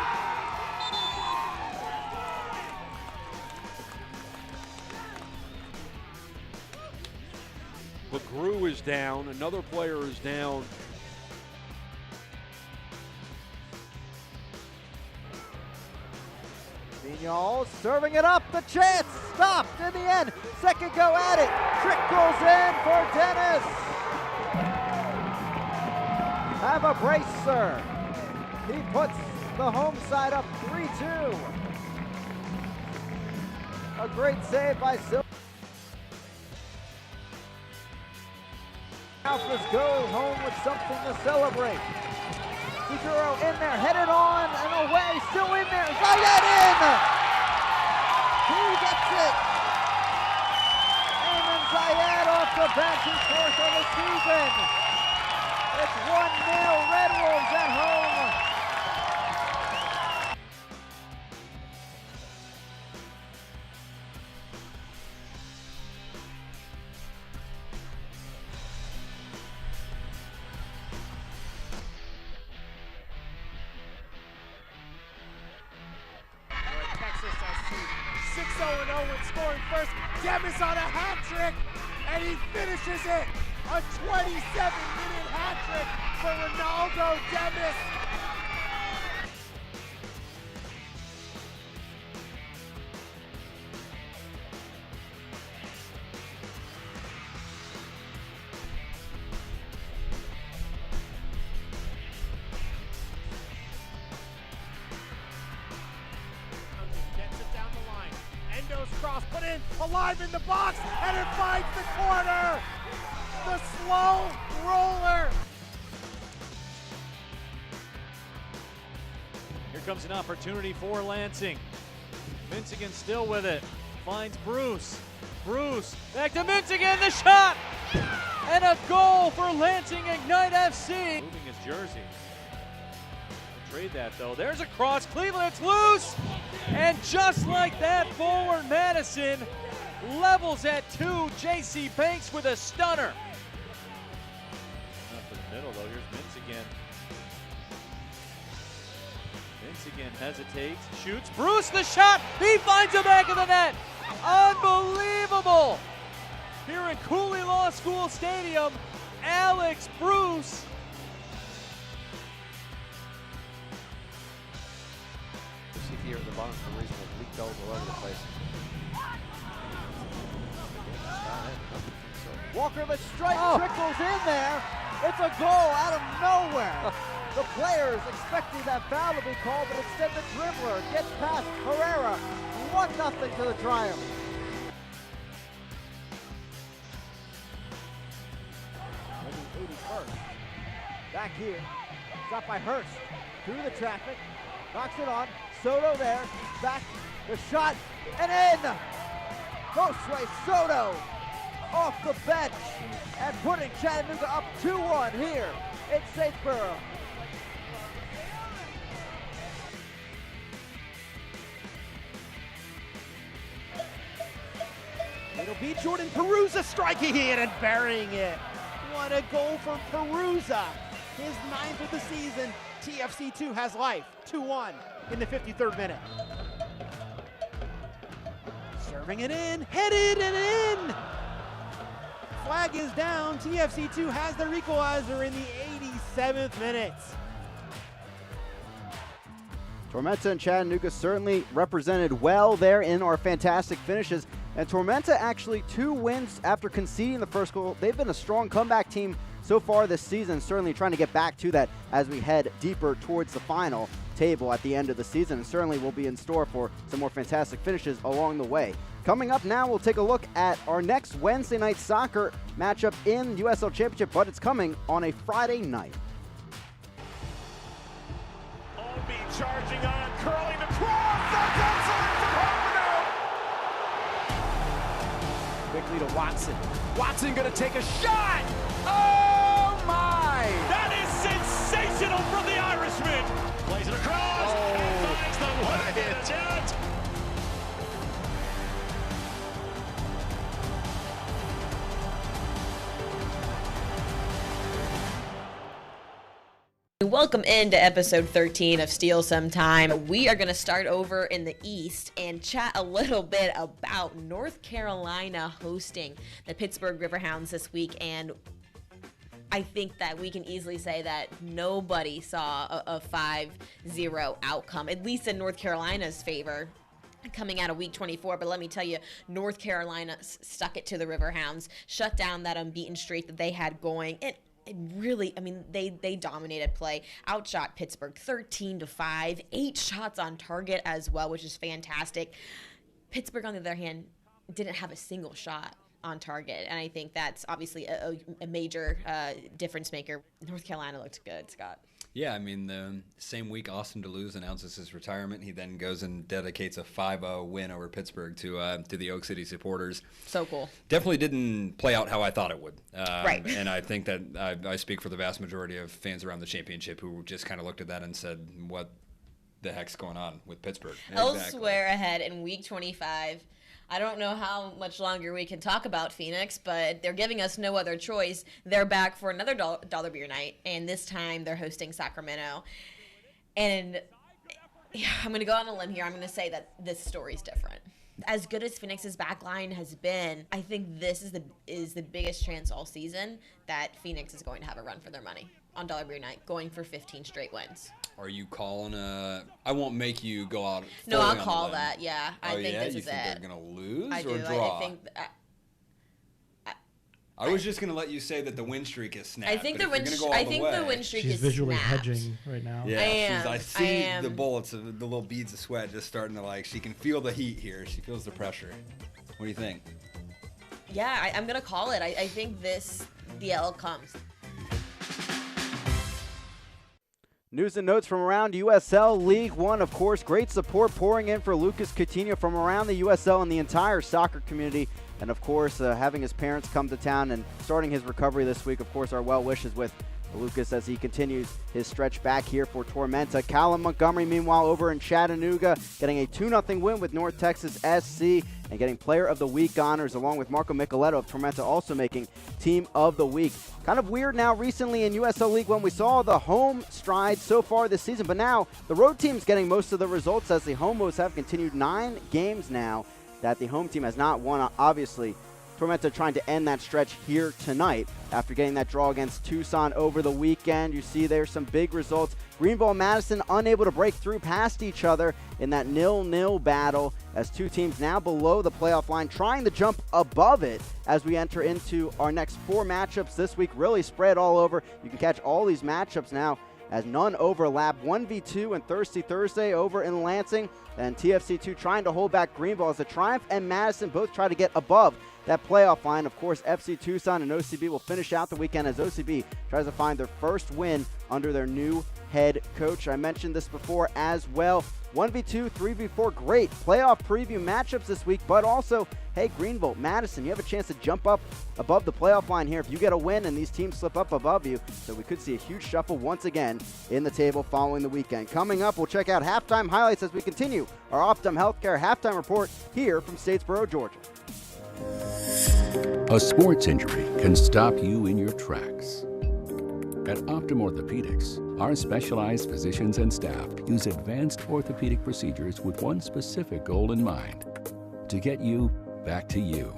McGrew is down, another player is down. Vignal serving it up, the chance stopped in the end. Second go at it, trickles in for Dennis. Have a brace, sir. He puts the home side up 3-2. A great save by Silver. Alphas go home with something to celebrate. Seguro in there, headed on and away, still in there. Zayed in! He gets it! Eamon Zayed off the bench, his fourth of the season. It's 1-0 Red Wolves at home. Texas has 6-0 with scoring first. Demis on a hat trick, and he finishes it. A 27-minute hat trick for Ronaldo Demis. Cross put in, alive in the box, and it finds the corner. The slow roller. Here comes an opportunity for Lansing. Minzigan still with it. Finds Bruce. Bruce back to Minzigan. The shot. And a goal for Lansing Ignite FC. Moving his jersey. Trade that though. There's a cross. Cleveland, it's loose. And just like that, forward Madison levels at 2. J.C. Banks with a stunner. Up in the middle though. Here's Mintz again. Mintz again hesitates, shoots. Bruce the shot. He finds the back of the net. Unbelievable. Here in Cooley Law School Stadium, Alex Bruce. See here at the bottom for a reason it leaked all over the place. Walker, the strike trickles in there. It's a goal out of nowhere. The players expecting that foul to be called, but instead the dribbler gets past Herrera. 1-0 to the Triumph. Maybe 81st. Back here. Shot by Hurst. Through the traffic. Knocks it on. Soto there. Back. The shot. And in. Josue Soto off the bench and putting Chattanooga up 2-1 here in Statesboro. It'll be Jordan Perusa striking it and burying it. What a goal from Perusa. His 9th of the season. TFC2 has life. 2-1 in the 53rd minute. Serving it in, headed and in. Flag is down. TFC2 has their equalizer in the 87th minute. Tormenta and Chattanooga certainly represented well there in our fantastic finishes. And Tormenta actually 2 wins after conceding the first goal. They've been a strong comeback team so far this season, certainly trying to get back to that as we head deeper towards the final table at the end of the season, and certainly will be in store for some more fantastic finishes along the way. Coming up now, we'll take a look at our next Wednesday night soccer matchup in USL Championship, but it's coming on a Friday night. Obi charging on, curling across, that's excellent from Quickly to Watson. Watson gonna take a shot! Oh my! That is sensational from the Irishman! Plays it across, and finds the one of the net! Welcome into episode 13 of Steal Some Time. We are going to start over in the East and chat a little bit about North Carolina hosting the Pittsburgh Riverhounds this week. And I think that we can easily say that nobody saw a 5-0 outcome, at least in North Carolina's favor, coming out of week 24. But let me tell you, North Carolina stuck it to the Riverhounds, shut down that unbeaten streak that they had going. And really, I mean, they dominated play, outshot Pittsburgh 13-5, 8 shots on target as well, which is fantastic. Pittsburgh, on the other hand, didn't have a single shot on target, and I think that's obviously a major difference maker. North Carolina looked good, Scott. Yeah, I mean, the same week Austin DeLuz announces his retirement, he then goes and dedicates a 5-0 win over Pittsburgh to the Oak City supporters. So cool. Definitely didn't play out how I thought it would. Right. And I think that I speak for the vast majority of fans around the championship who just kind of looked at that and said, what the heck's going on with Pittsburgh? Elsewhere ahead in week 25, I don't know how much longer we can talk about Phoenix, but they're giving us no other choice. They're back for another dollar beer night, and this time they're hosting Sacramento. And I'm going to go on a limb here. I'm going to say that this story's different. As good as Phoenix's backline has been, I think this is the biggest chance all season that Phoenix is going to have a run for their money on dollar beer night, going for 15 straight wins. Are you calling I won't make you go out. No, I'll call that. Yeah, I think this is it. You think they're gonna lose or draw? I think. I was just gonna let you say that the win streak is snapped. I think the win streak She's is visually snapped. hedging right now. Yeah, I see the bullets of the little beads of sweat just starting to she can feel the heat here. She feels the pressure. What do you think? Yeah, I'm gonna call it. I think the L comes. News and notes from around USL League One. Of course, great support pouring in for Lucas Coutinho from around the USL and the entire soccer community. And of course, having his parents come to town and starting his recovery this week. Of course, our well wishes with Lucas as he continues his stretch back here for Tormenta. Callum Montgomery, meanwhile, over in Chattanooga, getting a 2-0 win with North Texas SC and getting Player of the Week honors, along with Marco Micheletto of Tormenta also making Team of the Week. Kind of weird now recently in USL League when we saw the home stride so far this season, but now the road team's getting most of the results as the homos have continued 9 games now that the home team has not won, obviously. Tormenta trying to end that stretch here tonight after getting that draw against Tucson over the weekend. You see there's some big results. Greenville and Madison unable to break through past each other in that 0-0 battle as two teams now below the playoff line trying to jump above it as we enter into our next 4 matchups this week. Really spread all over. You can catch all these matchups now as none overlap. 1v2 and Thirsty Thursday over in Lansing, and TFC2 trying to hold back Greenville as the Triumph and Madison both try to get above that playoff line. Of course, FC Tucson and OCB will finish out the weekend as OCB tries to find their first win under their new head coach. I mentioned this before as well. 1v2, 3v4, great playoff preview matchups this week, but also, hey, Greenville, Madison, you have a chance to jump up above the playoff line here if you get a win and these teams slip up above you. So we could see a huge shuffle once again in the table following the weekend. Coming up, we'll check out halftime highlights as we continue our Optum Healthcare halftime report here from Statesboro, Georgia. A sports injury can stop you in your tracks. At Optum Orthopedics, our specialized physicians and staff use advanced orthopedic procedures with one specific goal in mind: to get you back to you.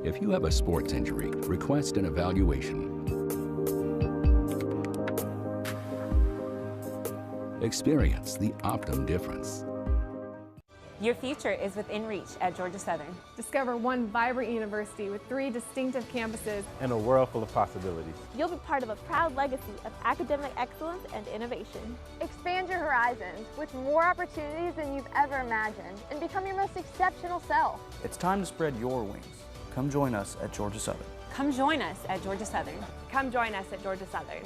If you have a sports injury, request an evaluation. Experience the Optum difference. Your future is within reach at Georgia Southern. Discover one vibrant university with 3 distinctive campuses and a world full of possibilities. You'll be part of a proud legacy of academic excellence and innovation. Expand your horizons with more opportunities than you've ever imagined and become your most exceptional self. It's time to spread your wings. Come join us at Georgia Southern. Come join us at Georgia Southern. Come join us at Georgia Southern.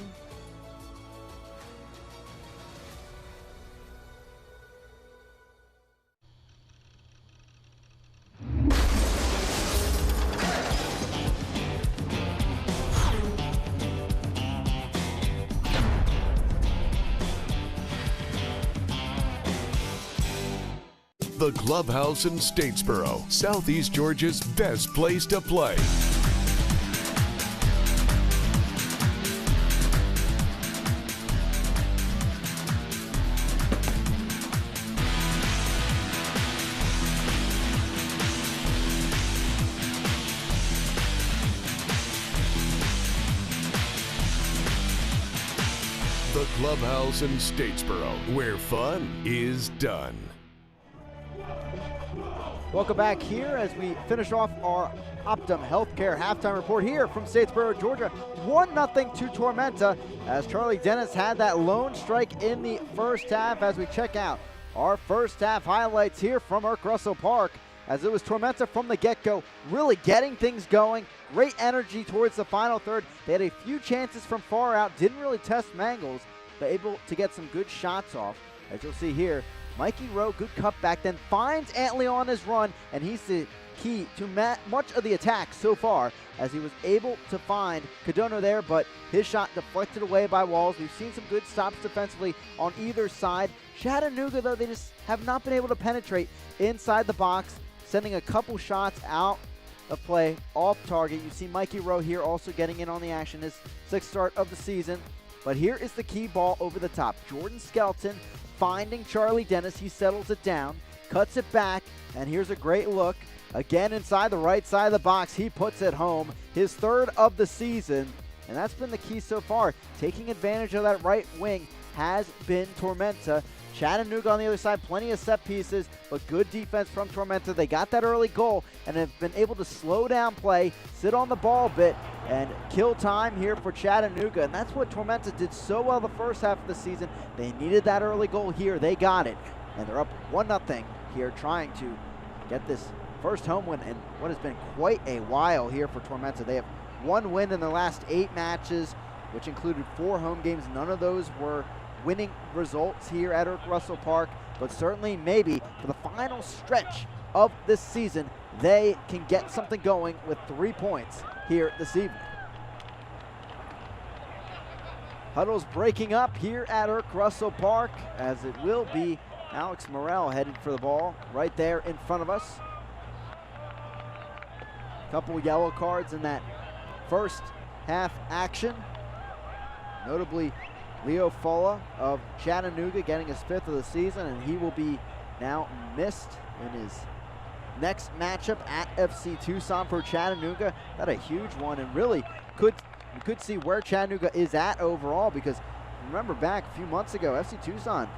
The Clubhouse in Statesboro, Southeast Georgia's best place to play. The Clubhouse in Statesboro, where fun is done. Welcome back here as we finish off our Optum Healthcare halftime report here from Statesboro, Georgia. 1-0 to Tormenta as Charlie Dennis had that lone strike in the first half as we check out our first half highlights here from Irk Russell Park as it was Tormenta from the get-go, really getting things going. Great energy towards the final third. They had a few chances from far out, didn't really test Mangles, but able to get some good shots off. As you'll see here, Mikey Rowe, good cutback, then finds Antley on his run, and he's the key to much of the attack so far as he was able to find Cadono there, but his shot deflected away by Walls. We've seen some good stops defensively on either side. Chattanooga, though, they just have not been able to penetrate inside the box, sending a couple shots out of play off target. You see Mikey Rowe here also getting in on the action, his 6th start of the season. But here is the key ball over the top. Jordan Skelton finding Charlie Dennis. He settles it down, cuts it back, and here's a great look. Again inside the right side of the box, he puts it home. His 3rd of the season, and that's been the key so far. Taking advantage of that right wing has been Tormenta. Chattanooga on the other side, plenty of set pieces, but good defense from Tormenta. They got that early goal and have been able to slow down play, sit on the ball a bit, and kill time here for Chattanooga. And that's what Tormenta did so well the first half of the season. They needed that early goal here. They got it. And they're up 1-0 here, trying to get this first home win in what has been quite a while here for Tormenta. They have 1 win in their last 8 matches. which included 4 home games. None of those were winning results here at Eric Russell Park, but certainly maybe for the final stretch of this season, they can get something going with 3 points here this evening. Huddles breaking up here at Eric Russell Park, as it will be Alex Morrell headed for the ball right there in front of us. Couple yellow cards in that first half action. Notably, Leo Folla of Chattanooga getting his 5th of the season, and he will be now missed in his next matchup at FC Tucson for Chattanooga. That's a huge one, and really we could see where Chattanooga is at overall, because remember back a few months ago, FC Tucson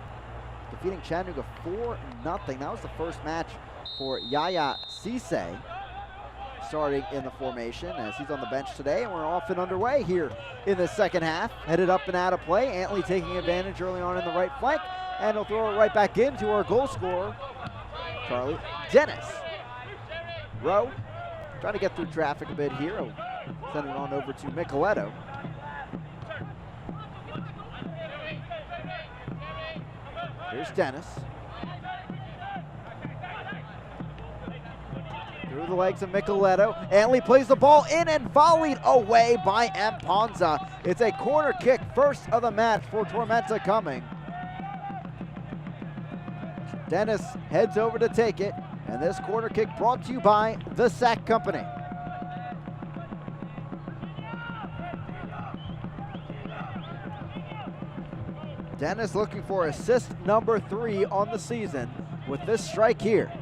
defeating Chattanooga 4-0. That was the first match for Yaya Cisse, starting in the formation as he's on the bench today, and we're off and underway here in the second half. Headed up and out of play. Antley taking advantage early on in the right flank, and he'll throw it right back into our goal scorer, Charlie Dennis. Rowe trying to get through traffic a bit here. He'll send it on over to Micheletto. Here's Dennis. Through the legs of Micheletto. Antley plays the ball in and volleyed away by Mponza. It's a corner kick, first of the match for Tormenta coming. Dennis heads over to take it, and this corner kick brought to you by the Sack Company. Dennis looking for assist number 3 on the season with this strike here.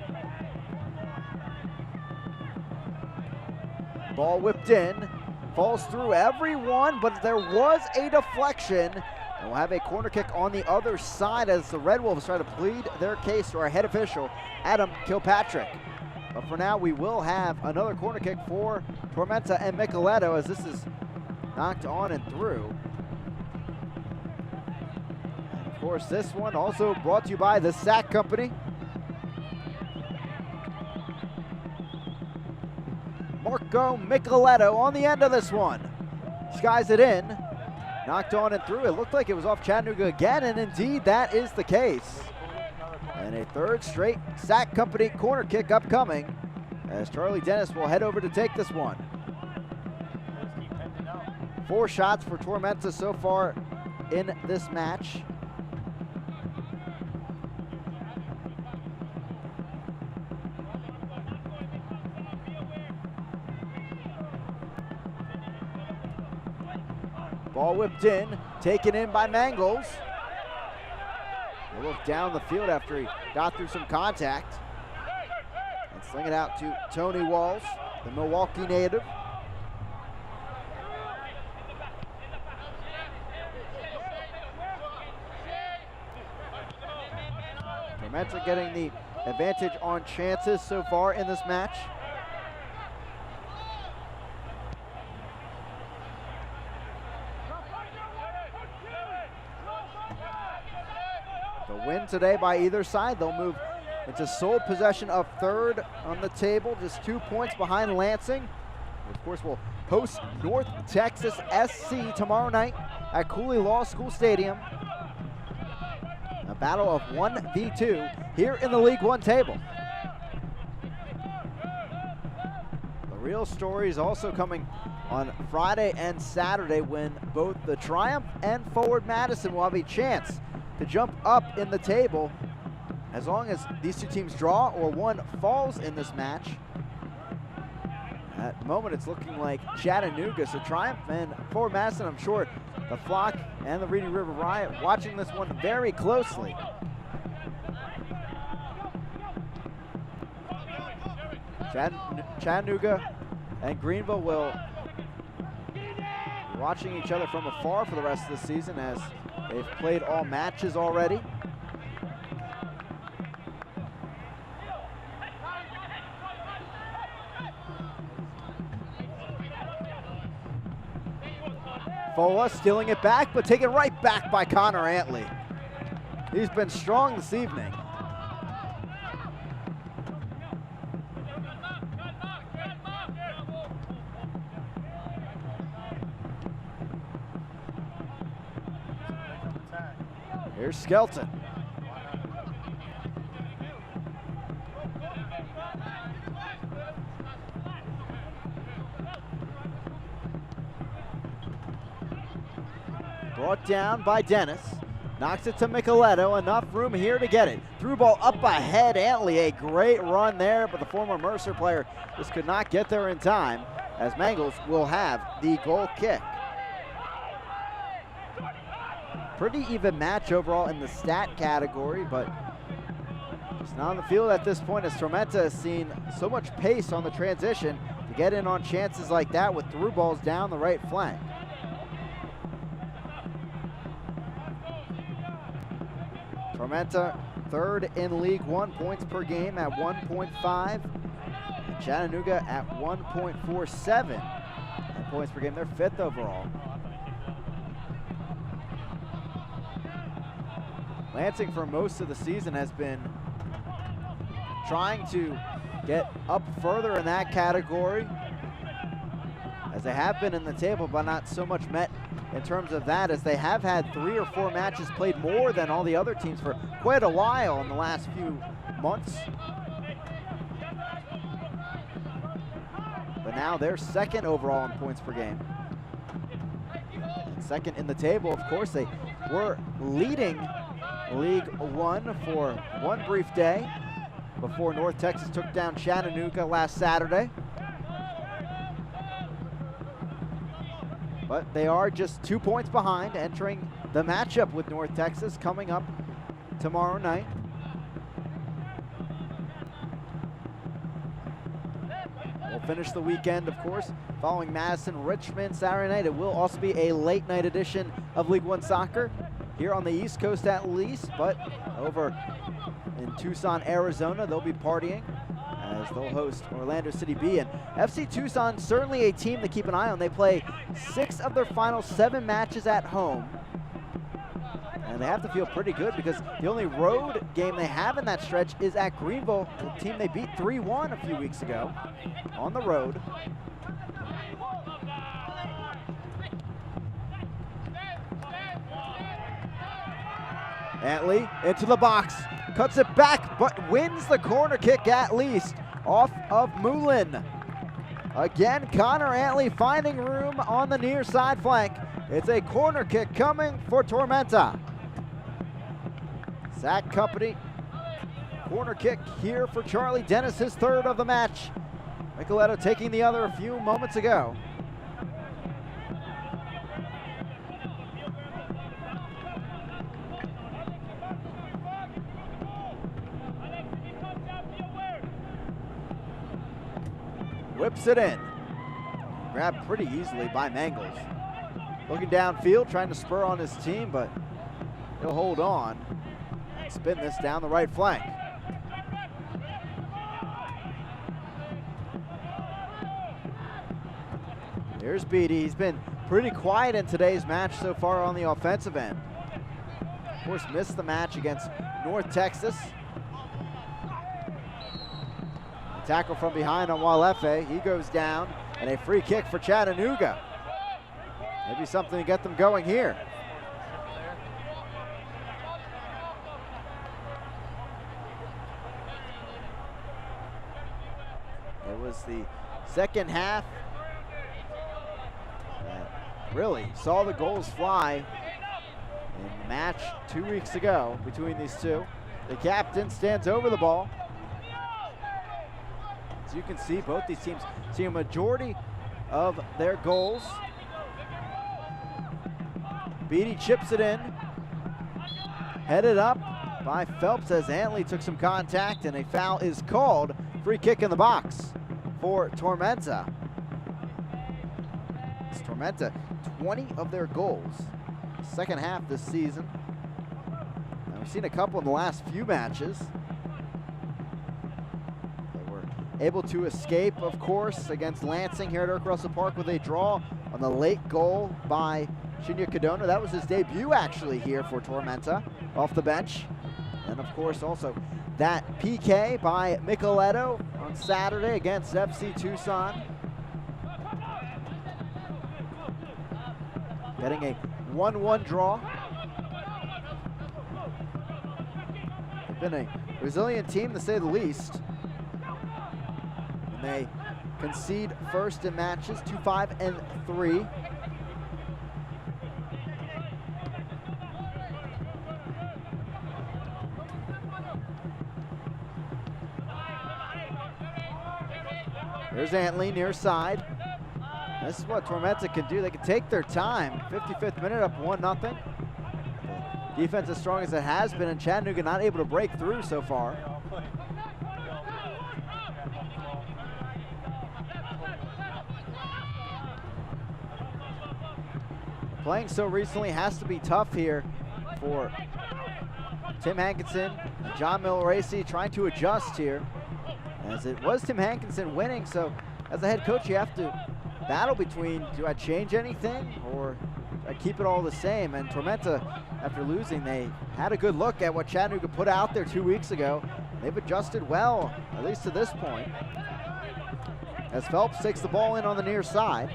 Ball whipped in, falls through everyone, but there was a deflection. And we'll have a corner kick on the other side as the Red Wolves try to plead their case to our head official, Adam Kilpatrick. But for now, we will have another corner kick for Tormenta and Micheletto, as this is knocked on and through. And of course, this one also brought to you by the Sack Company. Marco Micheletto on the end of this one. Skies it in. Knocked on and through. It looked like it was off Chattanooga again, and indeed that is the case. And a third straight Sack Company corner kick upcoming, as Charlie Dennis will head over to take this one. 4 shots for Tormenta so far in this match. Ball whipped in, taken in by Mangles. We'll look down the field after he got through some contact. And sling it out to Tony Walls, the Milwaukee native. Tormenta getting the advantage on chances so far in this match. Win today by either side. They'll move into sole possession of 3rd on the table, just 2 points behind Lansing. Of course, we'll host North Texas SC tomorrow night at Cooley Law School Stadium. A battle of 1v2 here in the League One table. The real story is also coming on Friday and Saturday, when both the Triumph and Forward Madison will have a chance to jump up in the table as long as these 2 teams draw or one falls in this match. At the moment, it's looking like Chattanooga, so Triumph and Forward Madison, I'm sure the Flock and the Reedy River Riot watching this one very closely. Chattanooga and Greenville will be watching each other from afar for the rest of the season, as they've played all matches already. Fola stealing it back, but taken right back by Connor Antley. He's been strong this evening. Here's Skelton. Brought down by Dennis. Knocks it to Micheletto. Enough room here to get it. Through ball up ahead. Antley, a great run there, but the former Mercer player just could not get there in time, as Mangles will have the goal kick. Pretty even match overall in the stat category, but just not on the field at this point, as Tormenta has seen so much pace on the transition to get in on chances like that with through balls down the right flank. Tormenta third in League One points per game at 1.5. And Chattanooga at 1.47 points per game. They're fifth overall. Lansing for most of the season has been trying to get up further in that category, as they have been in the table, but not so much met in terms of that, as they have had 3 or 4 matches played more than all the other teams for quite a while in the last few months. But now they're second overall in points per game. And second in the table, of course. They were leading League One for one brief day before North Texas took down Chattanooga last Saturday. But they are just 2 points behind, entering the matchup with North Texas coming up tomorrow night. We'll finish the weekend, of course, following Madison-Richmond Saturday night. It will also be a late night edition of League One soccer here on the East Coast at least, but over in Tucson, Arizona, they'll be partying as they'll host Orlando City B. And FC Tucson, certainly a team to keep an eye on. They play 6 of their final 7 matches at home. And they have to feel pretty good, because the only road game they have in that stretch is at Greenville, the team they beat 3-1 a few weeks ago on the road. Antley into the box, cuts it back, but wins the corner kick at least off of Moulin. Again, Connor Antley finding room on the near side flank. It's a corner kick coming for Tormenta. Zach Company, corner kick here for Charlie Dennis, his third of the match. Micheletto taking the other a few moments ago. Whips it in. Grabbed pretty easily by Mangles. Looking downfield, trying to spur on his team, but he'll hold on and spin this down the right flank. Here's Beatty. He's been pretty quiet in today's match so far on the offensive end. Of course, missed the match against North Texas. Tackle from behind on Walefe. He goes down, and a free kick for Chattanooga. Maybe something to get them going here. It was the second half that really saw the goals fly in the match 2 weeks ago between these two. The captain stands over the ball. You can see both these teams see a majority of their goals. Beatty chips it in. Headed up by Phelps as Antley took some contact, and a foul is called. Free kick in the box for Tormenta. It's Tormenta, 20 of their goals second half this season. Now, we've seen a couple in the last few matches. Able to escape, of course, against Lansing here at Irk Russell Park with a draw on the late goal by Shinya Kadona. That was his debut, actually, here for Tormenta off the bench. And, of course, also that PK by Micheletto on Saturday against FC Tucson. Getting a 1-1 draw. been a resilient team, to say the least. And they concede first in matches, 2-5-3. Here's Antley near side. This is what Tormenta can do. They can take their time. 55th minute, up 1-0. Defense as strong as it has been, and Chattanooga not able to break through so far. Playing so recently has to be tough here for Tim Hankinson, John Milracy trying to adjust here. As it was Tim Hankinson winning, so as a head coach, you have to battle between, do I change anything or do I keep it all the same? And Tormenta, after losing, they had a good look at what Chattanooga put out there 2 weeks ago. They've adjusted well, at least to this point. As Phelps takes the ball in on the near side.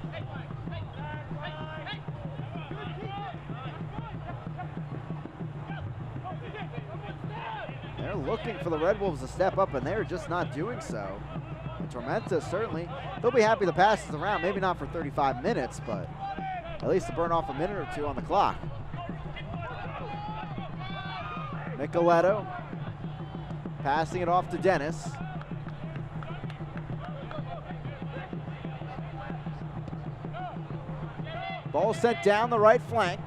They're looking for the Red Wolves to step up, and they're just not doing so. And Tormenta, certainly, they'll be happy the pass is around. Maybe not for 35 minutes, but at least to burn off a minute or two on the clock. Nicoletto passing it off to Dennis. Ball sent down the right flank.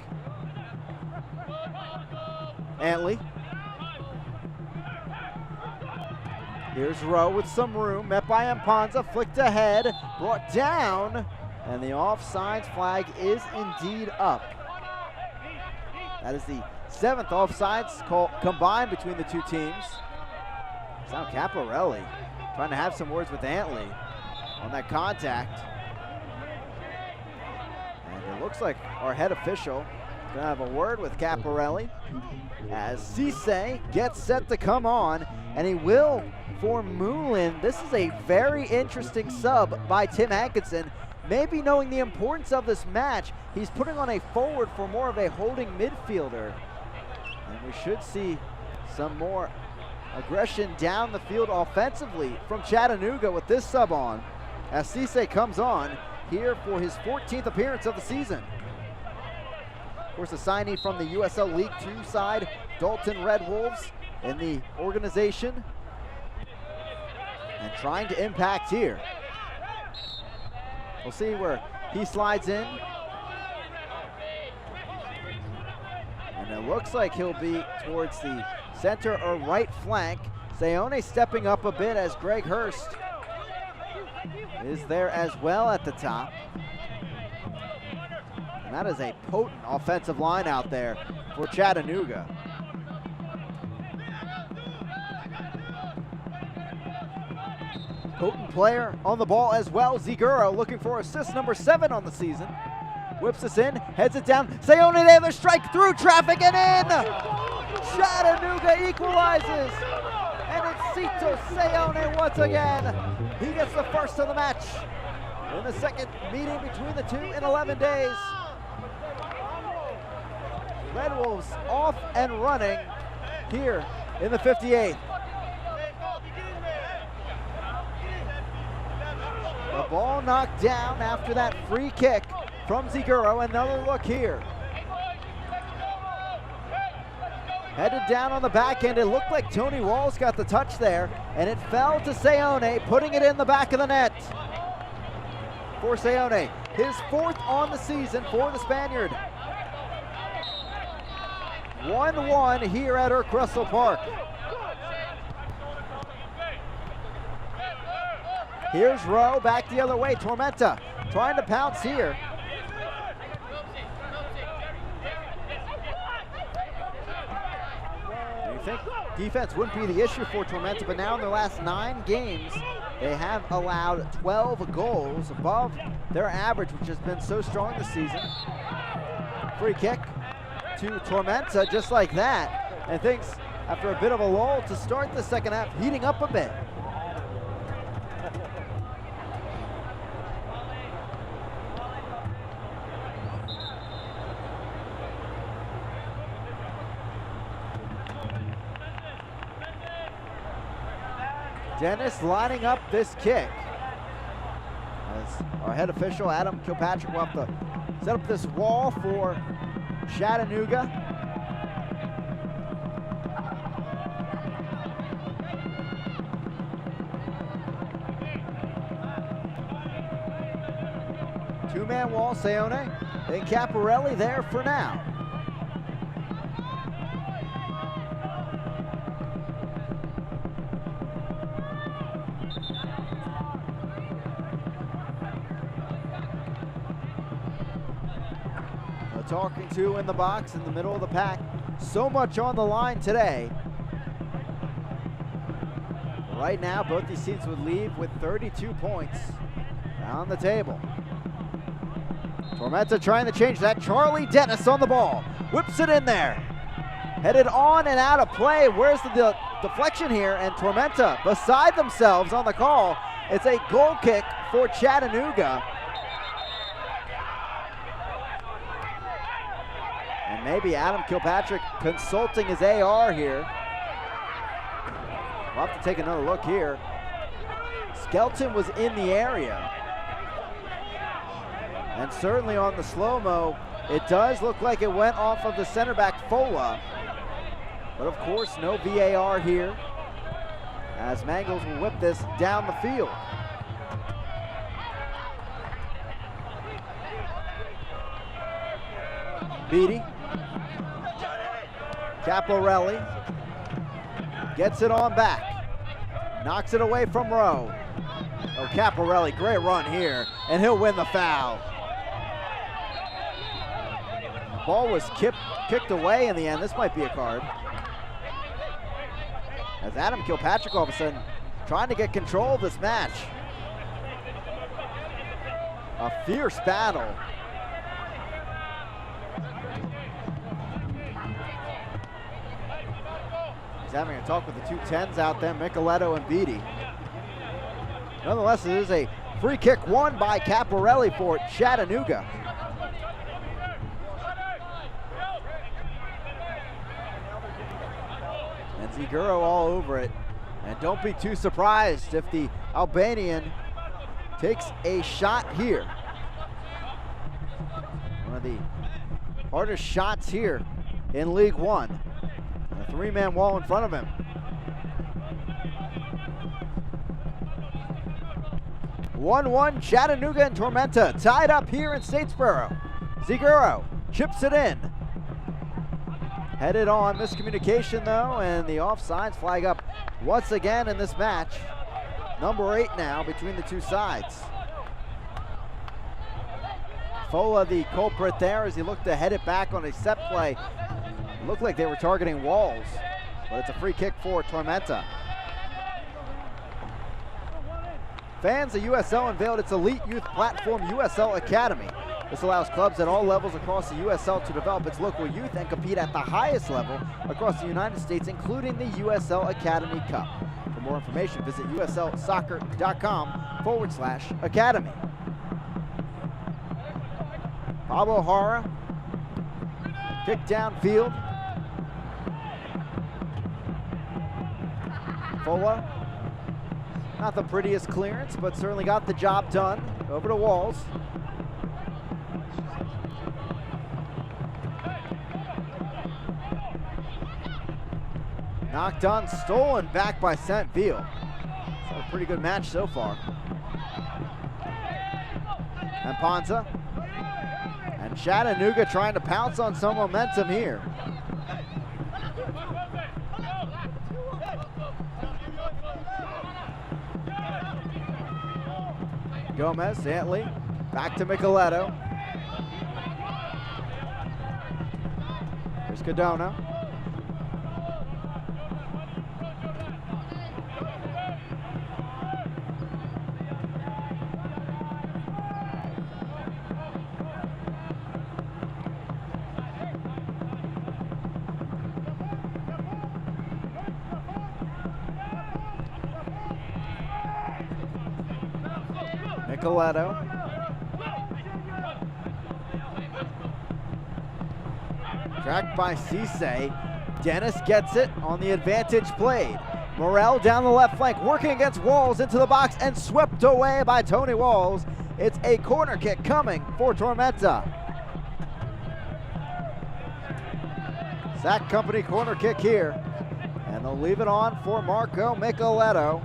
Antley. Here's Rowe with some room, met by Ampanza, flicked ahead, brought down, and the offsides flag is indeed up. That is the 7th offsides call combined between the two teams. It's now Caparelli trying to have some words with Antley on that contact. And it looks like our head official is gonna have a word with Caparelli as Cisse gets set to come on, and he will for Moulin. This is a very interesting sub by Tim Hankinson. Maybe knowing the importance of this match, he's putting on a forward for more of a holding midfielder. And we should see some more aggression down the field offensively from Chattanooga with this sub on, as Cisse comes on here for his 14th appearance of the season. Of course, a signee from the USL League 2 side, Dalton Red Wolves, in the organization. And trying to impact here. We'll see where he slides in. And it looks like he'll be towards the center or right flank. Sayone stepping up a bit as Greg Hurst is there as well at the top. And that is a potent offensive line out there for Chattanooga. Potent player on the ball as well. Ziguro looking for assist number 7 on the season. Whips this in, heads it down. Sayone, they have a strike through traffic and in! Chattanooga equalizes! And it's Cito Sayone once again. He gets the first of the match in the second meeting between the two in 11 days. Red Wolves off and running here in the 58th. The ball knocked down after that free kick from Ziguro. Another look here. Headed down on the back end. It looked like Tony Walls got the touch there, and it fell to Sayone, putting it in the back of the net. For Sayone, his 4th on the season for the Spaniard. 1-1 here at Ercrussel Park. Here's Rowe back the other way. Tormenta trying to pounce here. You think defense wouldn't be the issue for Tormenta, but now in their last 9 games, they have allowed 12 goals, above their average, which has been so strong this season. Free kick to Tormenta just like that. And things, after a bit of a lull to start the second half, heating up a bit. Dennis lining up this kick. As our head official, Adam Kilpatrick, will have to set up this wall for Chattanooga. Two-man wall, Seone and Caparelli there for now. Talking to in the box in the middle of the pack. So much on the line today. Right now, both these teams would leave with 32 points on the table. Tormenta trying to change that. Charlie Dennis on the ball. Whips it in there. Headed on and out of play. Where's the deflection here? And Tormenta beside themselves on the call. It's a goal kick for Chattanooga. And maybe Adam Kilpatrick consulting his AR here. We'll have to take another look here. Skelton was in the area. And certainly on the slow-mo, it does look like it went off of the center back Fola. But of course, no VAR here, as Mangles will whip this down the field. Beatty. Caparelli gets it on back. Knocks it away from Rowe. Oh, Caparelli, great run here, and he'll win the foul. Ball was kicked away in the end. This might be a card. As Adam Kilpatrick all of a sudden trying to get control of this match. A fierce battle. He's having a talk with the two 10s out there, Micheletto and Beatty. Nonetheless, it is a free kick won by Caparelli for Chattanooga. And Ziguro all over it. And don't be too surprised if the Albanian takes a shot here. One of the hardest shots here in League One. A three-man wall in front of him. 1-1, Chattanooga and Tormenta tied up here in Statesboro. Ziguro chips it in. Headed on, miscommunication though, and the offsides flag up once again in this match. Number 8 now between the two sides. Fola the culprit there as he looked to head it back on a set play. It looked like they were targeting walls, but it's a free kick for Tormenta. Fans of USL unveiled its elite youth platform, USL Academy. This allows clubs at all levels across the USL to develop its local youth and compete at the highest level across the United States, including the USL Academy Cup. For more information, visit uslsoccer.com/academy. Pablo Hara, kick downfield. Fola, not the prettiest clearance, but certainly got the job done. Over to Walls. Knocked on, stolen back by St. Veal. It's a pretty good match so far. And Ponza. And Chattanooga trying to pounce on some momentum here. Gomez, Dantley, back to Micheletto. Here's Cadona. Micheletto. Tracked by Cisse. Dennis gets it on the advantage played. Morrell down the left flank, working against Walls into the box and swept away by Tony Walls. It's a corner kick coming for Tormenta. Sack Company corner kick here. And they'll leave it on for Marco Micheletto.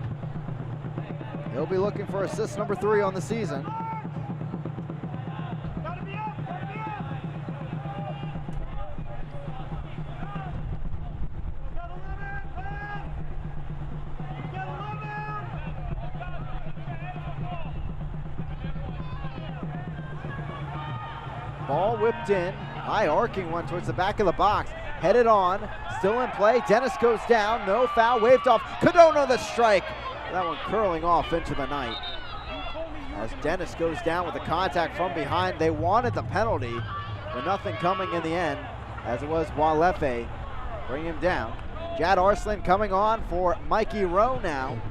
He'll be looking for assist number 3 on the season. Ball whipped in, high arcing one towards the back of the box. Headed on, still in play. Dennis goes down, no foul, waved off. Cardona the strike. That one curling off into the night. As Dennis goes down with the contact from behind, they wanted the penalty, but nothing coming in the end, as it was Walefe bring him down. Jad Arslan coming on for Mikey Rowe now.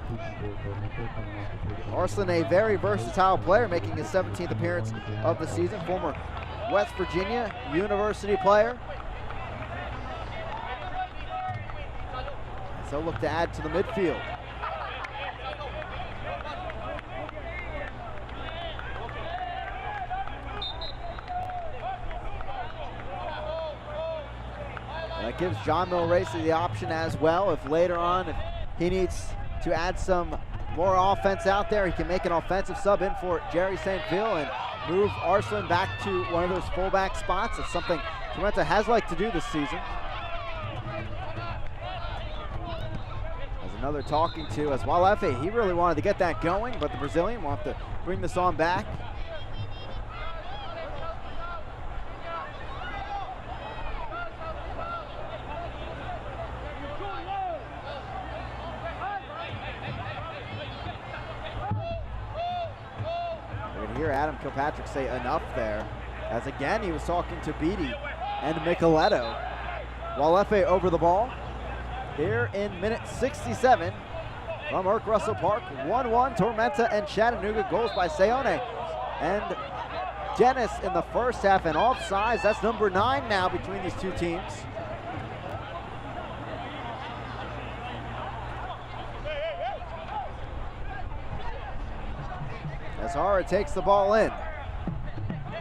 Arslan, a very versatile player, making his 17th appearance of the season, former West Virginia University player. So look to add to the midfield. That gives John Milracy the option as well. If later on, if he needs to add some more offense out there, he can make an offensive sub in for Jerry St. Phil and move Arslan back to one of those fullback spots. It's something Tormenta has liked to do this season. As another talking to as Walefe, he really wanted to get that going, but the Brazilian will have to bring this on back. Hear Adam Kilpatrick say enough there, as again he was talking to Beatty and Micheletto. Walefe over the ball here in minute 67 from Irk Russell Park. 1-1 Tormenta and Chattanooga, goals by Seone and Dennis in the first half, and offsides. That's number 9 now between these two teams. Zahara takes the ball in.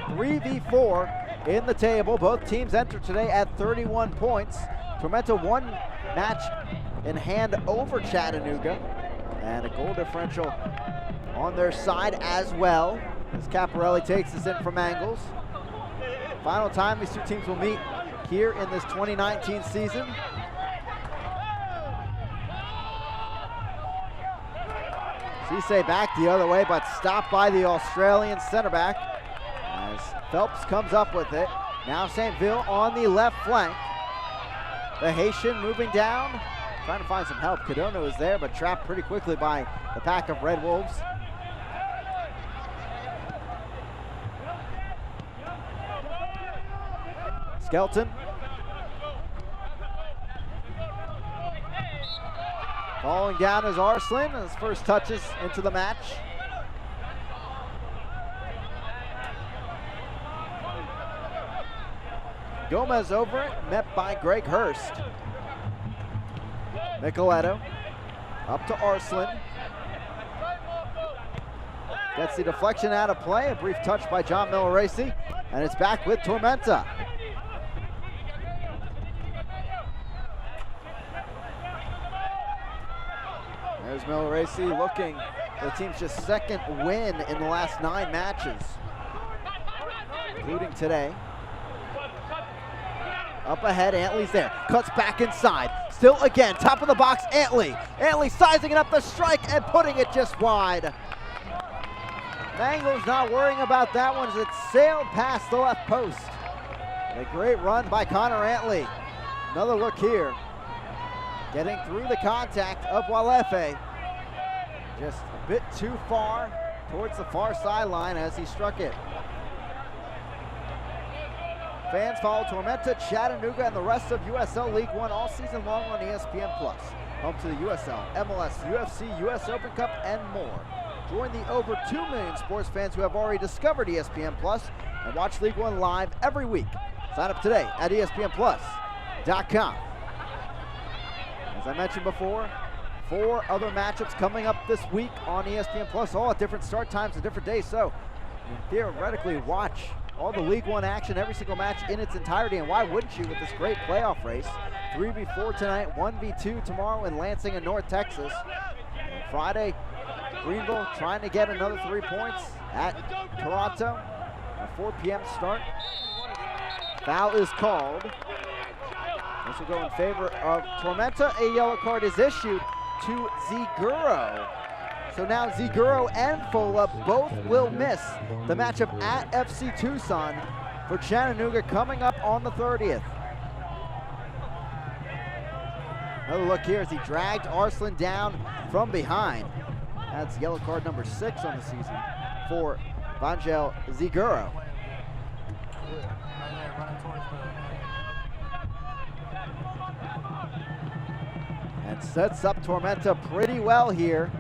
3v4 in the table. Both teams enter today at 31 points. Tormenta one match in hand over Chattanooga, and a goal differential on their side as well, as Caparelli takes this in from angles. Final time these two teams will meet here in this 2019 season. Cisse back the other way, but stopped by the Australian center back as Phelps comes up with it. Now St. Ville on the left flank. The Haitian moving down, trying to find some help. Cardona is there, but trapped pretty quickly by the pack of Red Wolves. Skelton. Falling down is Arslan, his first touches into the match. Gomez over it, met by Greg Hurst. Micheletto up to Arslan. Gets the deflection out of play, a brief touch by John Milracy, and it's back with Tormenta. There's Milracy looking for the team's just second win in the last 9 matches, including today. Up ahead, Antley's there, cuts back inside, still again, top of the box, Antley. Antley sizing it up the strike and putting it just wide. Mangler's not worrying about that one as it sailed past the left post. And a great run by Connor Antley. Another look here. Getting through the contact of Walefe. Just a bit too far towards the far sideline as he struck it. Fans follow Tormenta, Chattanooga, and the rest of USL League One all season long on ESPN+. Home to the USL, MLS, UFC, US Open Cup, and more. Join the over 2 million sports fans who have already discovered ESPN+ and watch League One live every week. Sign up today at ESPNplus.com. As I mentioned before, 4 other matchups coming up this week on ESPN Plus, all at different start times and different days. So you can theoretically watch all the League One action, every single match in its entirety. And why wouldn't you with this great playoff race? 3v4 tonight, 1v2 tomorrow in Lansing and North Texas. And Friday, Greenville trying to get another 3 points at Toronto. A 4 p.m. start. Foul is called. This will go in favor of Tormenta. A yellow card is issued to Ziguro. So now Ziguro and Fola both will miss the matchup at FC Tucson for Chattanooga coming up on the 30th. Another look here as he dragged Arslan down from behind. That's yellow card number 6 on the season for Vangel Ziguro. And sets up Tormenta pretty well here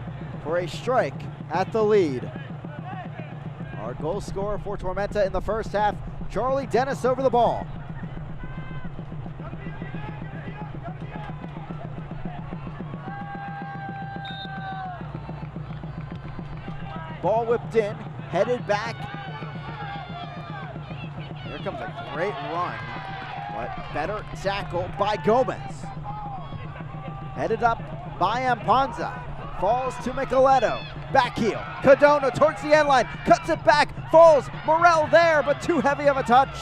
for a strike at the lead. Our goal scorer for Tormenta in the first half, Charlie Dennis over the ball. Ball whipped in, headed back. Here comes a great run, but better tackle by Gomez. Headed up by Ampanza. Falls to Micheletto. Back heel. Cadona towards the end line. Cuts it back. Falls. Morel there, but too heavy of a touch.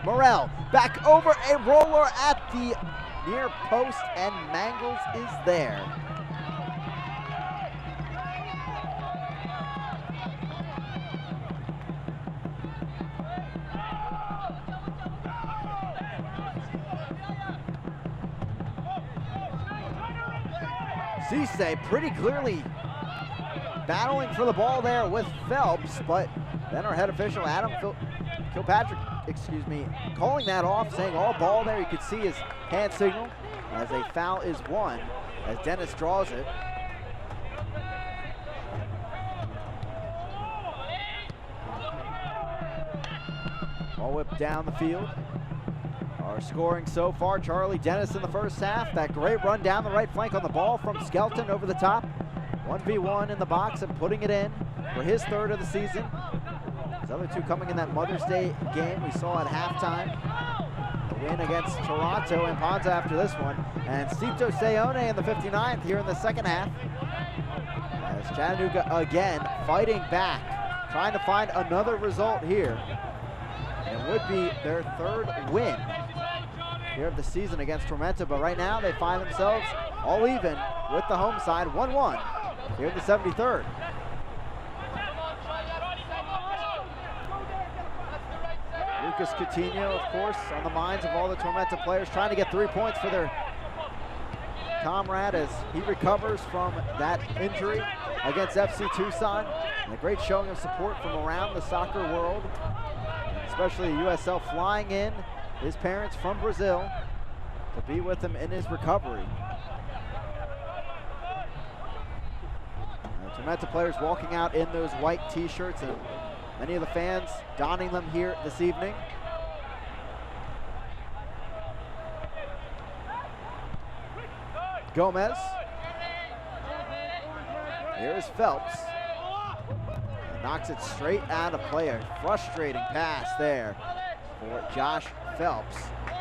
Morel back over a roller at the near post, and Mangles is there. Cisse pretty clearly battling for the ball there with Phelps, but then our head official, Adam Kilpatrick, calling that off, saying all ball there. You could see his hand signal as a foul is won as Dennis draws it. Ball whipped down the field. Our scoring so far, Charlie Dennis in the first half. That great run down the right flank on the ball from Skelton over the top. 1v1 in the box and putting it in for his 3rd of the season. His other 2 coming in that Mother's Day game we saw at halftime. The win against Toronto and Ponza after this one. And Cito Seone in the 59th here in the second half. As Chattanooga again fighting back, trying to find another result here. And it would be their 3rd win here of the season against Tormenta, but right now they find themselves all even with the home side, 1-1 here in the 73rd. Lucas Coutinho, of course, on the minds of all the Tormenta players, trying to get 3 points for their comrade as he recovers from that injury against FC Tucson. And a great showing of support from around the soccer world, especially USL flying in his parents from Brazil to be with him in his recovery. Tormenta players walking out in those white t-shirts, and many of the fans donning them here this evening. Gomez. Here's Phelps. Knocks it straight out of play. A frustrating pass there for Josh Phelps.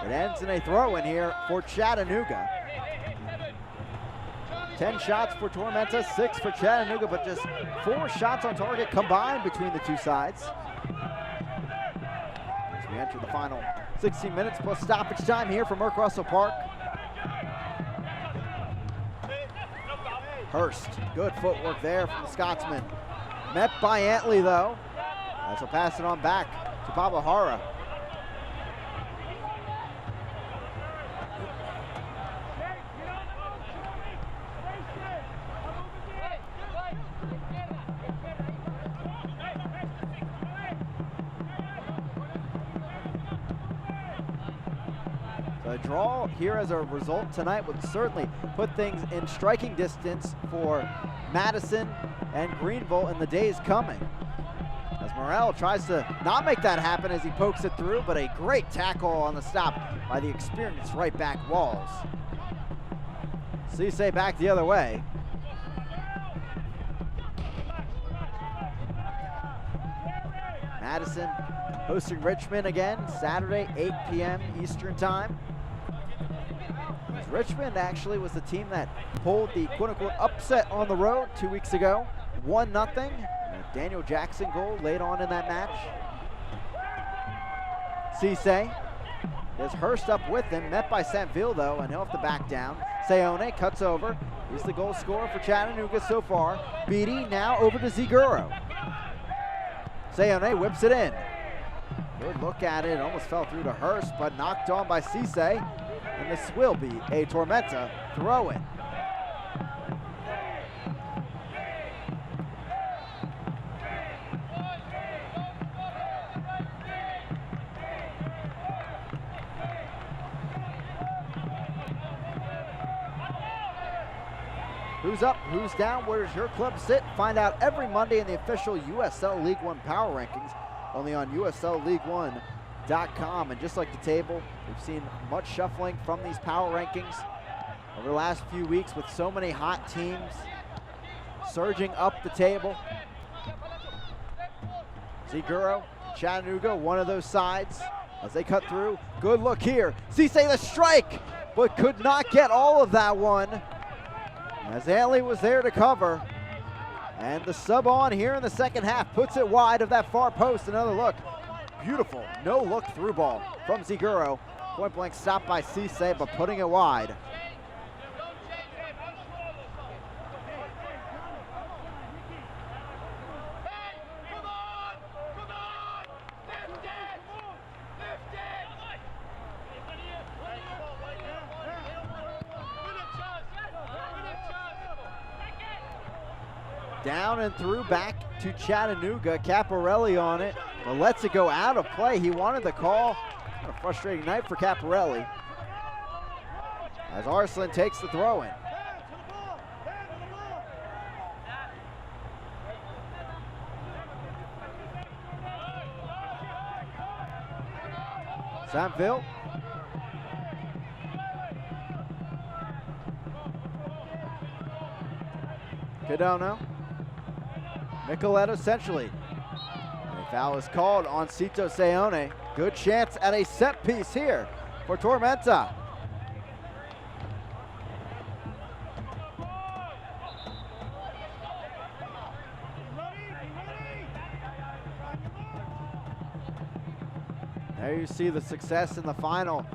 It ends in a throw-in here for Chattanooga. 10 shots for Tormenta, 6 for Chattanooga, but just 4 shots on target combined between the 2 sides. As we enter the final 16 minutes plus stoppage time here from Merck Russell Park. Hurst, good footwork there from the Scotsman. Met by Antley though, as he'll pass it on back to Babahara. A draw here as a result tonight would certainly put things in striking distance for Madison and Greenville in the days coming. As Morel tries to not make that happen as he pokes it through, but a great tackle on the stop by the experienced right back Walls. Cisse back the other way. Madison hosting Richmond again, Saturday, 8 p.m. Eastern time. Richmond actually was the team that pulled the quote-unquote upset on the road 2 weeks ago. 1-0. Daniel Jackson goal late on in that match. Cisse is Hurst up with him, met by Saint-Ville though, and he'll have to back down. Seone cuts over. He's the goal scorer for Chattanooga so far. Beatty now over to Ziguro. Seone whips it in. Good look at it, almost fell through to Hurst, but knocked on by Cisse. And this will be a Tormenta throw-in. Who's up, who's down, where does your club sit? Find out every Monday in the official USL League One Power Rankings, only on USLLeague1.com. And just like the table, we've seen much shuffling from these power rankings over the last few weeks with so many hot teams surging up the table. Ziguro, Chattanooga, one of those sides as they cut through. Good look here. Cisse the strike, but could not get all of that one as Hanley was there to cover. And the sub on here in the second half puts it wide of that far post. Another look. Beautiful no-look through ball from Ziguro. Point blank stopped by Cisse, but putting it wide. Down and through back to Chattanooga. Caparelli on it, but lets it go out of play. He wanted the call. What a frustrating night for Caparelli as Arslan takes the throw in. Saint-Ville. Cadono. Nicoletto essentially. A foul is called on Cito Seone. Good chance at a set piece here for Tormenta. There you see the success in the final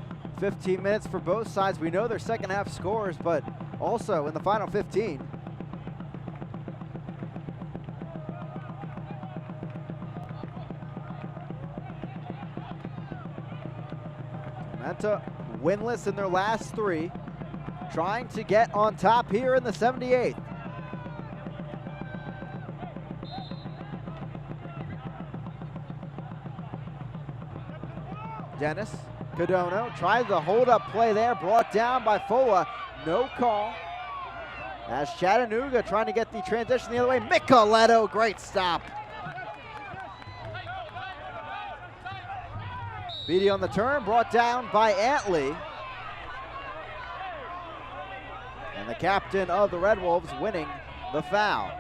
15 minutes for both sides. We know their second half scores, but also in the final 15. Tormenta winless in their last three, trying to get on top here in the 78th. Dennis Cadono tries the hold-up play there, brought down by Fola. No call. As Chattanooga trying to get the transition the other way. Nicoletto, great stop. Beatty on the turn, brought down by Antley. And the captain of the Red Wolves winning the foul.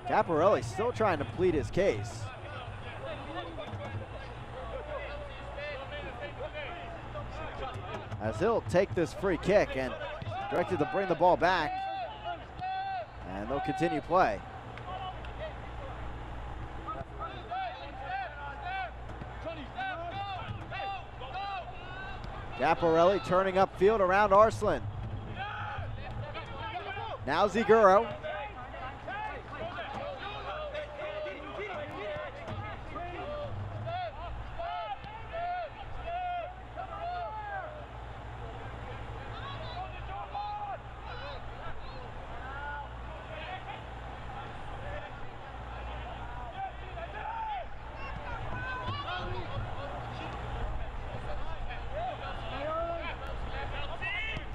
Caparelli still trying to plead his case. As he'll take this free kick and directed to bring the ball back. And they'll continue play. Caparelli turning upfield around Arslan. Now Ziguro.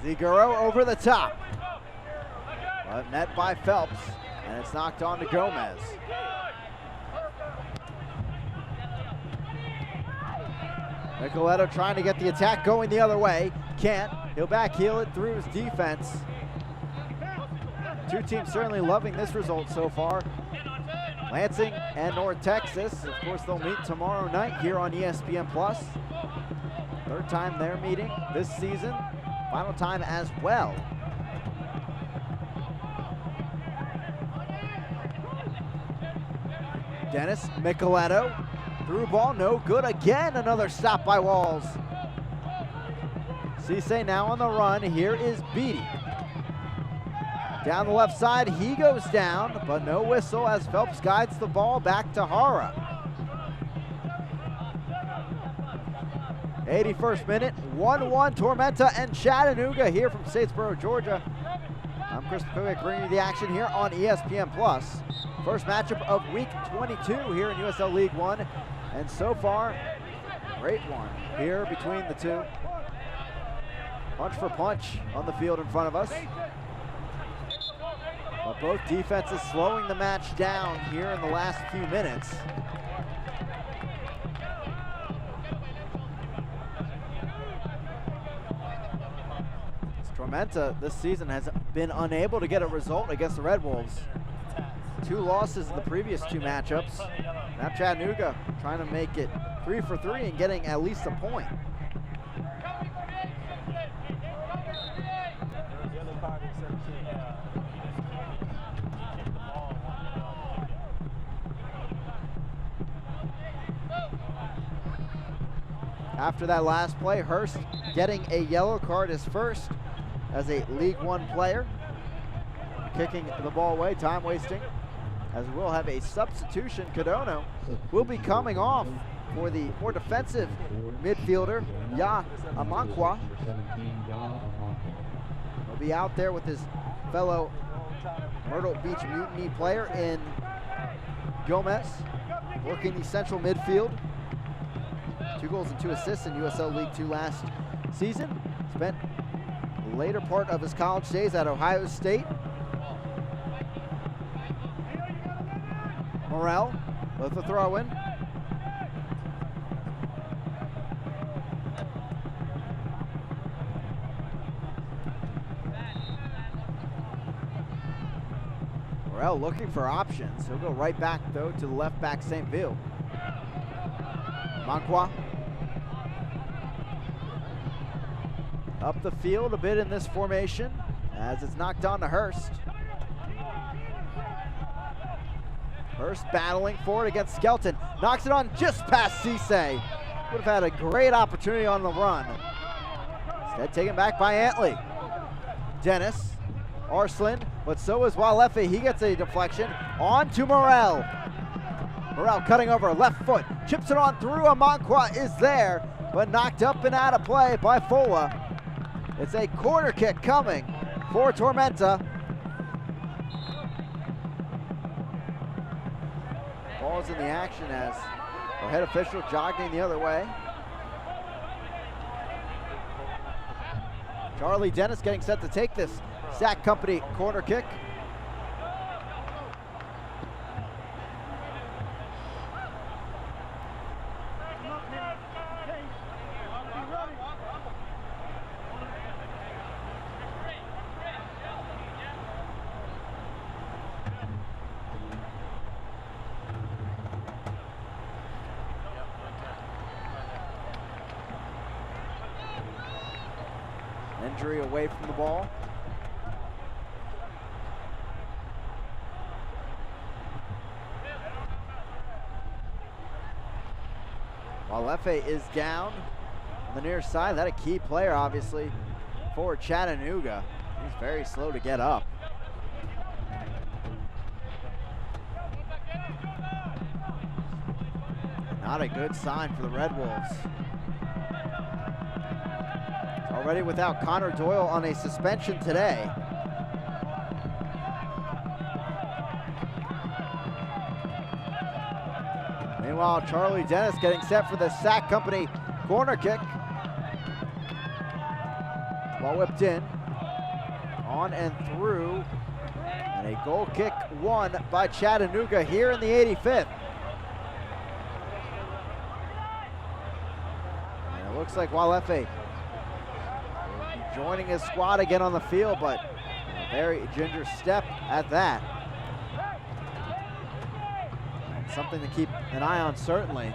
Ziguro over the top, but met by Phelps. And it's knocked on to Gomez. Nicoletto trying to get the attack going the other way. Can't. He'll backheel it through his defense. Two teams certainly loving this result so far. Lansing and North Texas. Of course, they'll meet tomorrow night here on ESPN+. Third time they're meeting this season. Final time as well. Dennis Nicoletto. Through ball, no good again. Another stop by Walls. Cisse now on the run. Here is Beatty. Down the left side, he goes down, but no whistle as Phelps guides the ball back to Hara. 81st minute, 1-1 Tormenta and Chattanooga here from Statesboro, Georgia. I'm Chris McCoy bringing you the action here on ESPN+. First matchup of week 22 here in USL League One. And so far, great one here between the two. Punch for punch on the field in front of us. But both defenses slowing the match down here in the last few minutes. Tormenta this season has been unable to get a result against the Red Wolves. 2 losses in the previous 2 matchups. Now Chattanooga trying to make it 3 for 3 and getting at least a point. After that last play, Hurst getting a yellow card, his first as a League One player. Kicking the ball away, time wasting. As we'll have a substitution. Codono will be coming off for the more defensive midfielder, Ya Amankwa. He'll be out there with his fellow Myrtle Beach Mutiny player in Gomez, working the central midfield. 2 goals and 2 assists in USL League 2 last season. Spent the later part of his college days at Ohio State. Morel with the throw-in. Morel looking for options. He'll go right back, though, to the left back, St. Ville. Mankwa. Up the field a bit in this formation as it's knocked on to Hurst. Hurst battling for it against Skelton. Knocks it on just past Cisse. Would have had a great opportunity on the run. Instead taken back by Antley. Dennis, Arslan, but so is Walefe. He gets a deflection. On to Morel. Morel cutting over, left foot. Chips it on through. Amankwa is there, but knocked up and out of play by Fola. It's a corner kick coming for Tormenta. Ball's in the action as our head official jogging the other way. Charlie Dennis getting set to take this Sack Company corner kick. Injury away from the ball. Walefe is down on the near side. That a key player, obviously, for Chattanooga. He's very slow to get up. Not a good sign for the Red Wolves. Already without Connor Doyle on a suspension today. Meanwhile, Charlie Dennis getting set for the Sack Company corner kick. Ball whipped in. On and through And a goal kick won by Chattanooga here in the 85th. And it looks like Walefe joining his squad again on the field, but a very ginger step at that. And something to keep an eye on, certainly,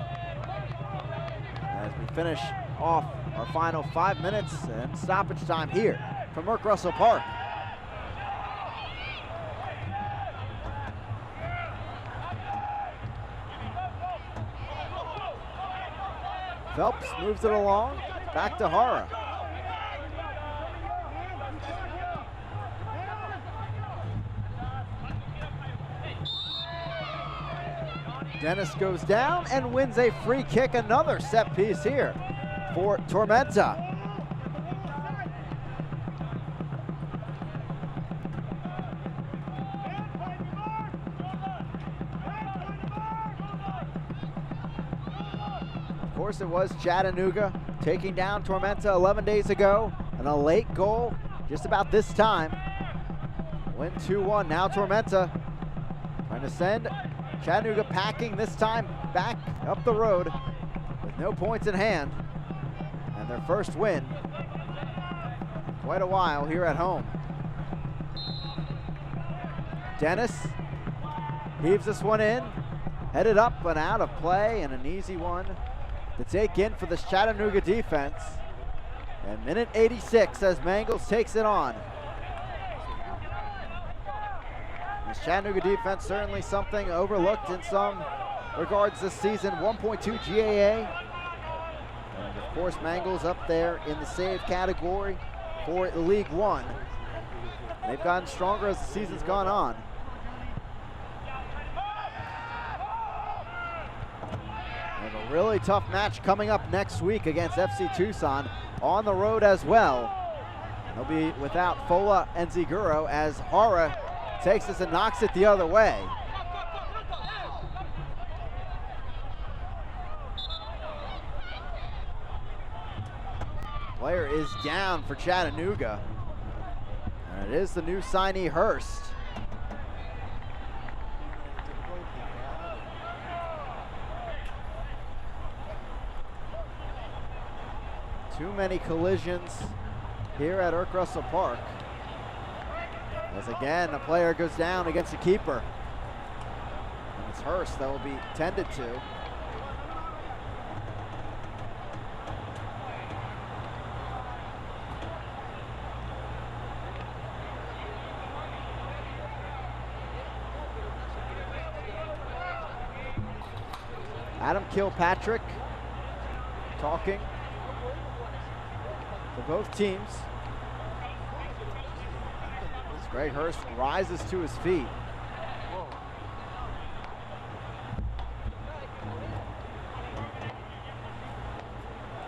as we finish off our final 5 minutes and stoppage time here from Merck Russell Park. Phelps moves it along, back to Hara. Dennis goes down and wins a free kick, another set piece here for Tormenta. Of course, it was Chattanooga taking down Tormenta 11 days ago, and a late goal just about this time. Win 2-1. Now Tormenta trying to send Chattanooga packing, this time back up the road with no points in hand, and their first win in quite a while here at home. Dennis heaves this one in, headed up and out of play, and an easy one to take in for this Chattanooga defense. And minute 86 as Mangles takes it on. This Chattanooga defense certainly something overlooked in some regards this season. 1.2 GAA. And of course, Mangles up there in the save category for League One. They've gotten stronger as the season's gone on. They have a really tough match coming up next week against FC Tucson on the road as well. They'll be without Fola and Ziguro as Hara takes this and knocks it the other way. Player is down for Chattanooga. And it is the new signee, Hurst. Too many collisions here at Merck Russell Park. As again, a player goes down against the keeper. And it's Hurst that will be tended to. Adam Kilpatrick talking for both teams. Greg Hurst rises to his feet.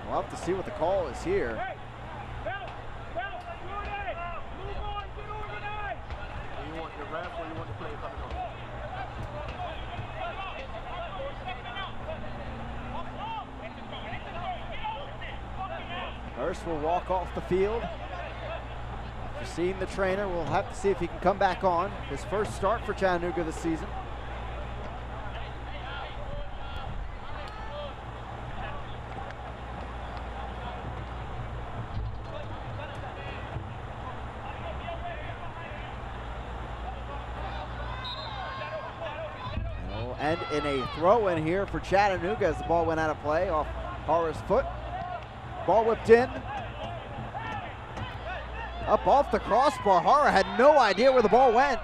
We'll have to see what the call is here. You want the ref or you want the player coming on? Hurst will walk off the field. After seeing the trainer, we'll have to see if he can come back on. His first start for Chattanooga this season. And we'll end in a throw-in here for Chattanooga as the ball went out of play off Hara's foot. Ball whipped in. Up off the crossbar. Hara had no idea where the ball went.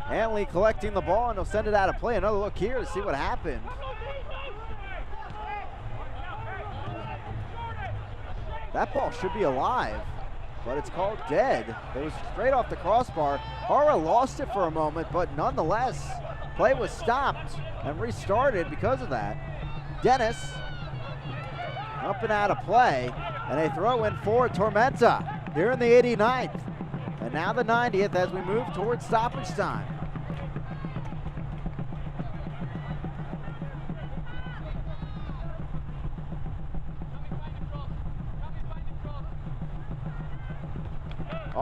Hanley collecting the ball, and he'll send it out of play. Another look here to see what happened. That ball should be alive, but it's called dead. It was straight off the crossbar. Hara lost it for a moment, but nonetheless, play was stopped and restarted because of that. Dennis up and out of play, and a throw in for Tormenta here in the 89th. And now the 90th as we move towards stoppage time.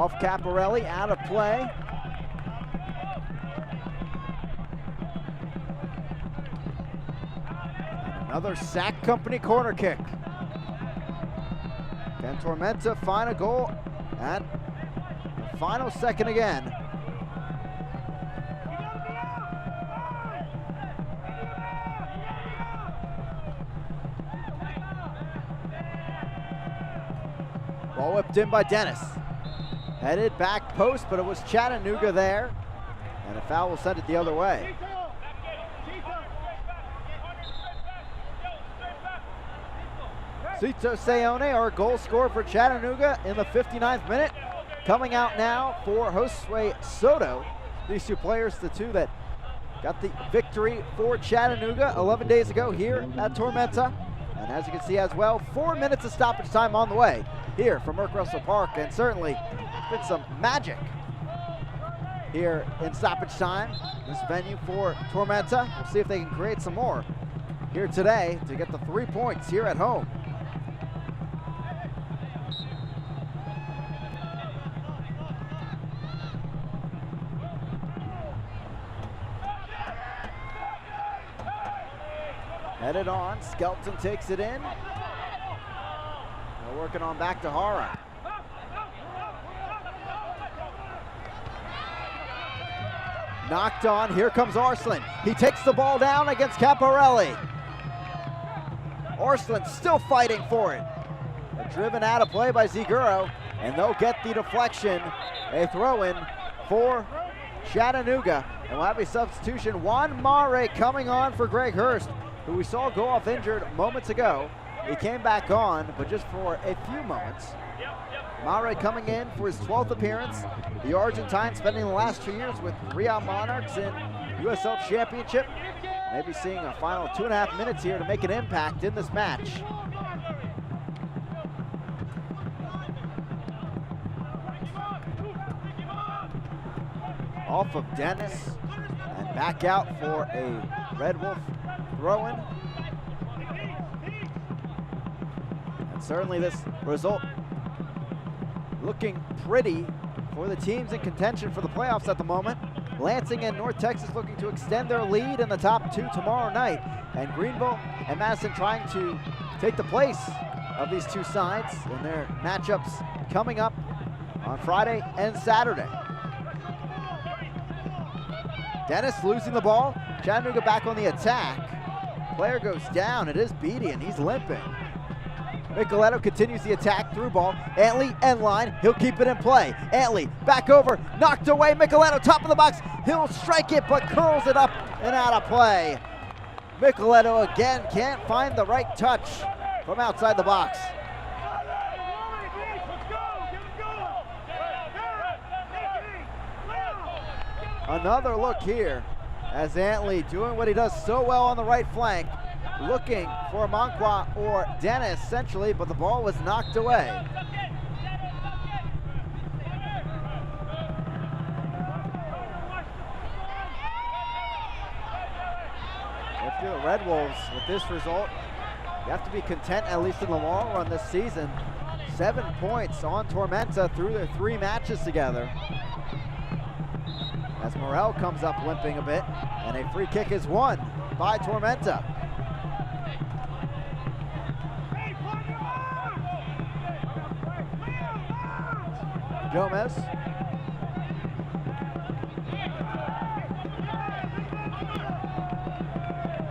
Off Caparelli, out of play. And another Sack Company corner kick. Can Tormenta find a goal at the final second again? Ball whipped in by Dennis. Headed back post, but it was Chattanooga there. And a foul will send it the other way. Cito Seone, our goal scorer for Chattanooga in the 59th minute. Coming out now for Josue Soto. These two players, the two that got the victory for Chattanooga 11 days ago here at Tormenta. And as you can see as well, 4 minutes of stoppage time on the way here from Merck Russell Park. And certainly it's been some magic here in stoppage time. This venue for Tormenta. We'll see if they can create some more here today to get the 3 points here at home. Headed on, Skelton takes it in. They're working on back to Hara. Knocked on, here comes Arslan. He takes the ball down against Caparelli. Arslan still fighting for it. They're driven out of play by Ziguro, and they'll get the deflection. A throw-in for Chattanooga. And we'll have a substitution. Juan Mare coming on for Greg Hurst, who we saw go off injured moments ago. He came back on, but just for a few moments. Mare coming in for his 12th appearance. The Argentine spending the last 2 years with Real Monarchs in USL Championship. Maybe seeing a final 2.5 minutes here to make an impact in this match. Off of Dennis and back out for a Red Wolf throw-in. And certainly this result looking pretty for the teams in contention for the playoffs at the moment. Lansing and North Texas looking to extend their lead in the top two tomorrow night. And Greenville and Madison trying to take the place of these two sides in their matchups coming up on Friday and Saturday. Dennis losing the ball. Chattanooga back on the attack. Player goes down. It is Beatty, and he's limping. Micheletto continues the attack through ball. Antley end line. He'll keep it in play. Antley back over. Knocked away. Micheletto top of the box. He'll strike it, but curls it up and out of play. Micheletto again can't find the right touch from outside the box. Another look here as Antley doing what he does so well on the right flank, looking for Moncqua or Dennis essentially, but the ball was knocked away. If you're the Red Wolves with this result, you have to be content, at least in the long run this season. 7 points on Tormenta through their 3 matches together. As Morel comes up limping a bit, and a free kick is won by Tormenta. Gomez.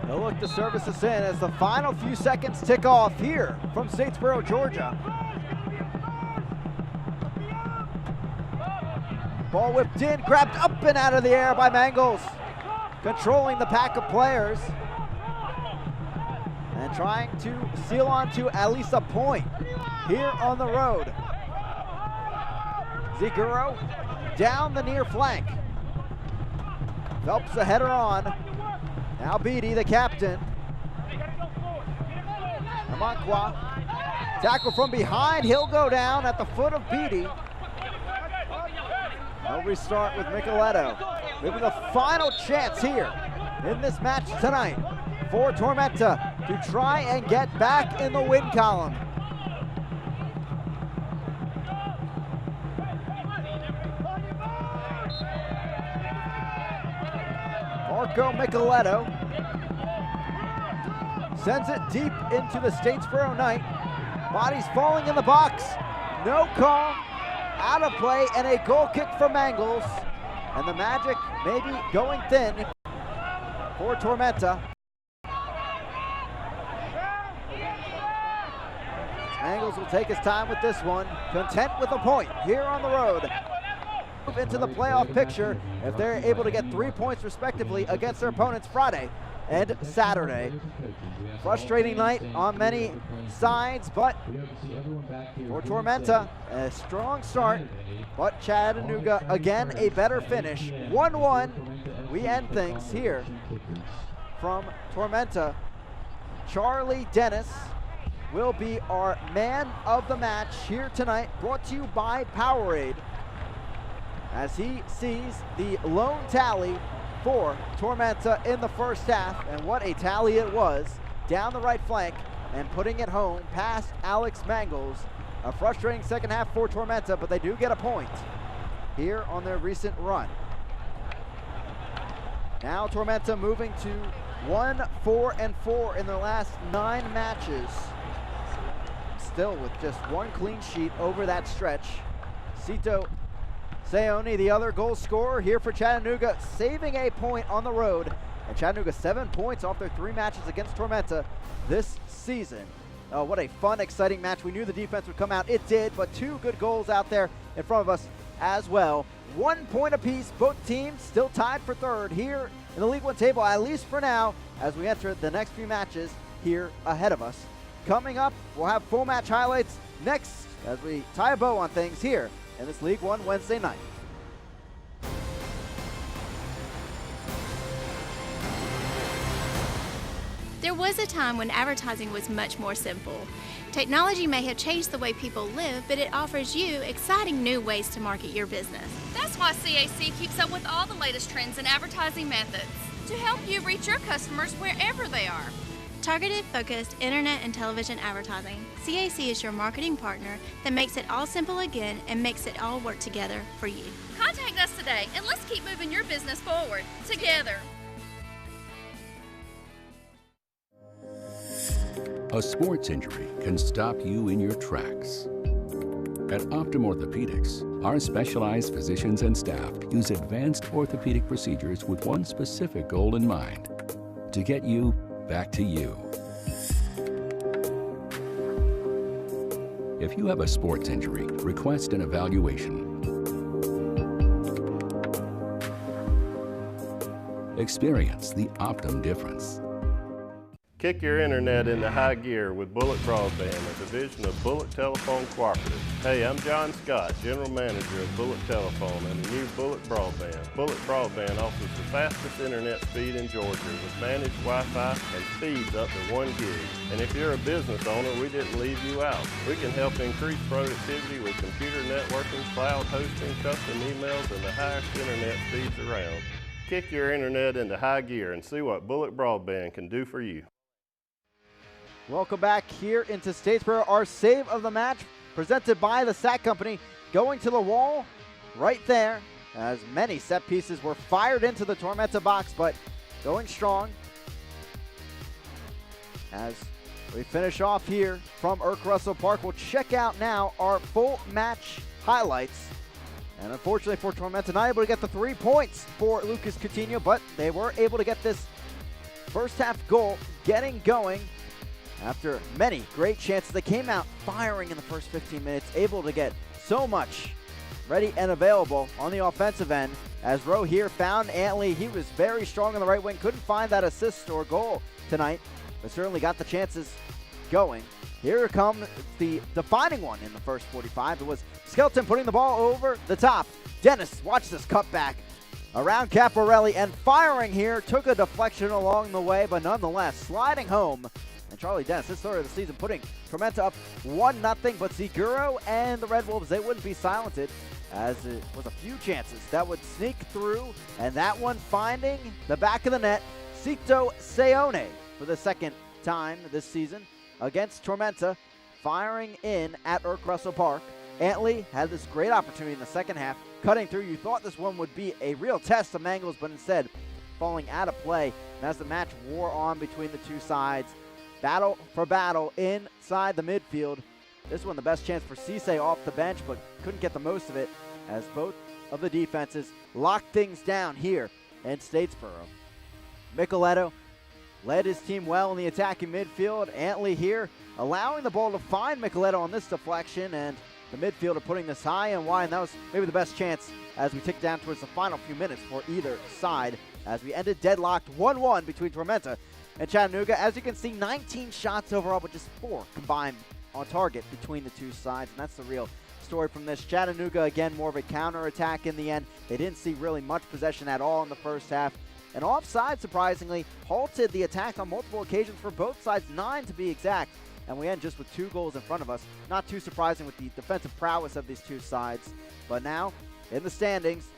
They'll look to service this in as the final few seconds tick off here from Statesboro, Georgia. Ball whipped in, grabbed up and out of the air by Mangles. Controlling the pack of players. And trying to seal onto at least a point here on the road. Ziguro down the near flank. Phelps the header on. Now Beatty, the captain. Moncqua. Tackle from behind. He'll go down at the foot of Beatty. They'll restart with Micheletto. Maybe the final chance here in this match tonight for Tormenta to try and get back in the win column. Marco Micheletto sends it deep into the Statesboro night. Bodies falling in the box. No call. Out of play, and a goal kick for Mangles. And the Magic maybe going thin for Tormenta. Mangles will take his time with this one, content with a point here on the road. Move into the playoff picture if they're able to get 3 points respectively against their opponents Friday and Saturday. Frustrating night on many sides, but for Tormenta, a strong start, but Chattanooga again a better finish. 1-1, we end things here from Tormenta. Charlie Dennis will be our man of the match here tonight, brought to you by Powerade, as he sees the lone tally for Tormenta in the first half. And what a tally it was, down the right flank and putting it home past Alex Mangles. A frustrating second half for Tormenta, but they do get a point here on their recent run. Now Tormenta moving to 1-4-4 in their last 9 matches. Still with just one clean sheet over that stretch. Cito Seone, the other goal scorer here for Chattanooga, saving a point on the road. And Chattanooga 7 points off their 3 matches against Tormenta this season. Oh, what a fun, exciting match. We knew the defense would come out. It did, but 2 good goals out there in front of us as well. 1 point apiece. Both teams still tied for third here in the League One table, at least for now, as we enter the next few matches here ahead of us. Coming up, we'll have full match highlights next as we tie a bow on things here in this League One Wednesday night. There was a time when advertising was much more simple. Technology may have changed the way people live, but it offers you exciting new ways to market your business. That's why CAC keeps up with all the latest trends and advertising methods to help you reach your customers wherever they are. Targeted, focused internet and television advertising. CAC is your marketing partner that makes it all simple again and makes it all work together for you. Contact us today and let's keep moving your business forward together. A sports injury can stop you in your tracks. At Optum Orthopedics, our specialized physicians and staff use advanced orthopedic procedures with one specific goal in mind: to get you back to you. If you have a sports injury, request an evaluation. Experience the Optum difference. Kick your internet into high gear with Bullet Broadband, a division of Bullet Telephone Cooperative. Hey, I'm John Scott, General Manager of Bullet Telephone and the new Bullet Broadband. Bullet Broadband offers the fastest internet speed in Georgia with managed Wi-Fi and speeds up to 1 gig. And if you're a business owner, we didn't leave you out. We can help increase productivity with computer networking, cloud hosting, custom emails, and the highest internet speeds around. Kick your internet into high gear and see what Bullet Broadband can do for you. Welcome back here into Statesboro. Our save of the match presented by the Sack Company, going to the wall right there as many set pieces were fired into the Tormenta box, but going strong as we finish off here from Irk Russell Park. We'll check out now our full match highlights. And unfortunately for Tormenta, not able to get the 3 points for Lucas Coutinho, but they were able to get this first half goal getting going. After many great chances, they came out firing in the first 15 minutes, able to get so much ready and available on the offensive end. As Rowe here found Antley, he was very strong on the right wing, couldn't find that assist or goal tonight, but certainly got the chances going. Here comes the defining one in the first 45. It was Skelton putting the ball over the top. Dennis, watch this cutback around Caporelli and firing here, took a deflection along the way, but nonetheless sliding home. And Charlie Dennis, this third of the season, putting Tormenta up 1-0, but Ziguro and the Red Wolves, they wouldn't be silenced, as it was a few chances that would sneak through, and that one finding the back of the net. Cito Seone for the second time this season against Tormenta, firing in at Irk Russell Park. Antley had this great opportunity in the second half, cutting through. You thought this one would be a real test of Mangles, but instead falling out of play. And as the match wore on between the two sides, battle for battle inside the midfield. This one the best chance for Cisse off the bench, but couldn't get the most of it as both of the defenses locked things down here in Statesboro. Micheletto led his team well in the attacking midfield. Antley here allowing the ball to find Micheletto on this deflection, and the midfielder putting this high and wide, and that was maybe the best chance as we tick down towards the final few minutes for either side as we ended deadlocked 1-1 between Tormenta and Chattanooga. As you can see, 19 shots overall, but just 4 combined on target between the two sides, and that's the real story from this. Chattanooga, again, more of a counter-attack in the end. They didn't see really much possession at all in the first half. And offside, surprisingly, halted the attack on multiple occasions for both sides, 9 to be exact. And we end just with 2 goals in front of us. Not too surprising with the defensive prowess of these two sides. But now, in the standings,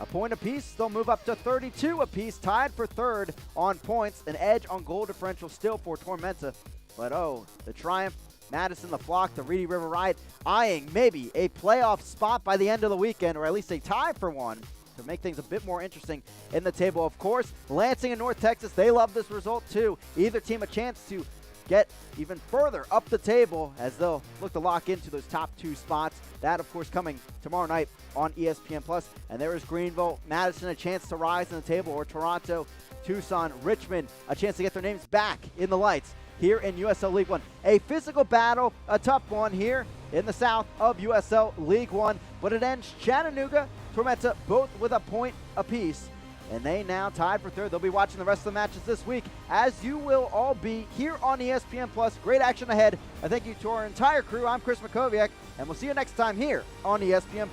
a point apiece. They'll move up to 32 apiece, tied for third on points. An edge on goal differential still for Tormenta. But oh, the triumph. Madison, the Flock, the Reedy River Ride, eyeing maybe a playoff spot by the end of the weekend, or at least a tie for one, to make things a bit more interesting in the table. Of course, Lansing and North Texas, they love this result too. Either team a chance to get even further up the table as they'll look to lock into those top 2 spots. That, of course, coming tomorrow night on ESPN+. And there is Greenville, Madison, a chance to rise in the table, or Toronto, Tucson, Richmond, a chance to get their names back in the lights here in USL League One. A physical battle, a tough one here in the south of USL League One, but it ends Chattanooga, Tormenta, both with a point apiece, and they now tied for third. They'll be watching the rest of the matches this week, as you will all be here on ESPN+. Great action ahead. I thank you to our entire crew. I'm Chris Makoviak, and we'll see you next time here on ESPN+.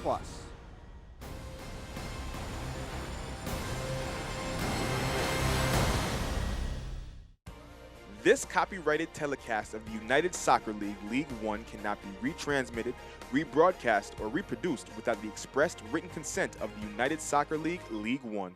This copyrighted telecast of the United Soccer League League One cannot be retransmitted, rebroadcast, or reproduced without the expressed written consent of the United Soccer League League One.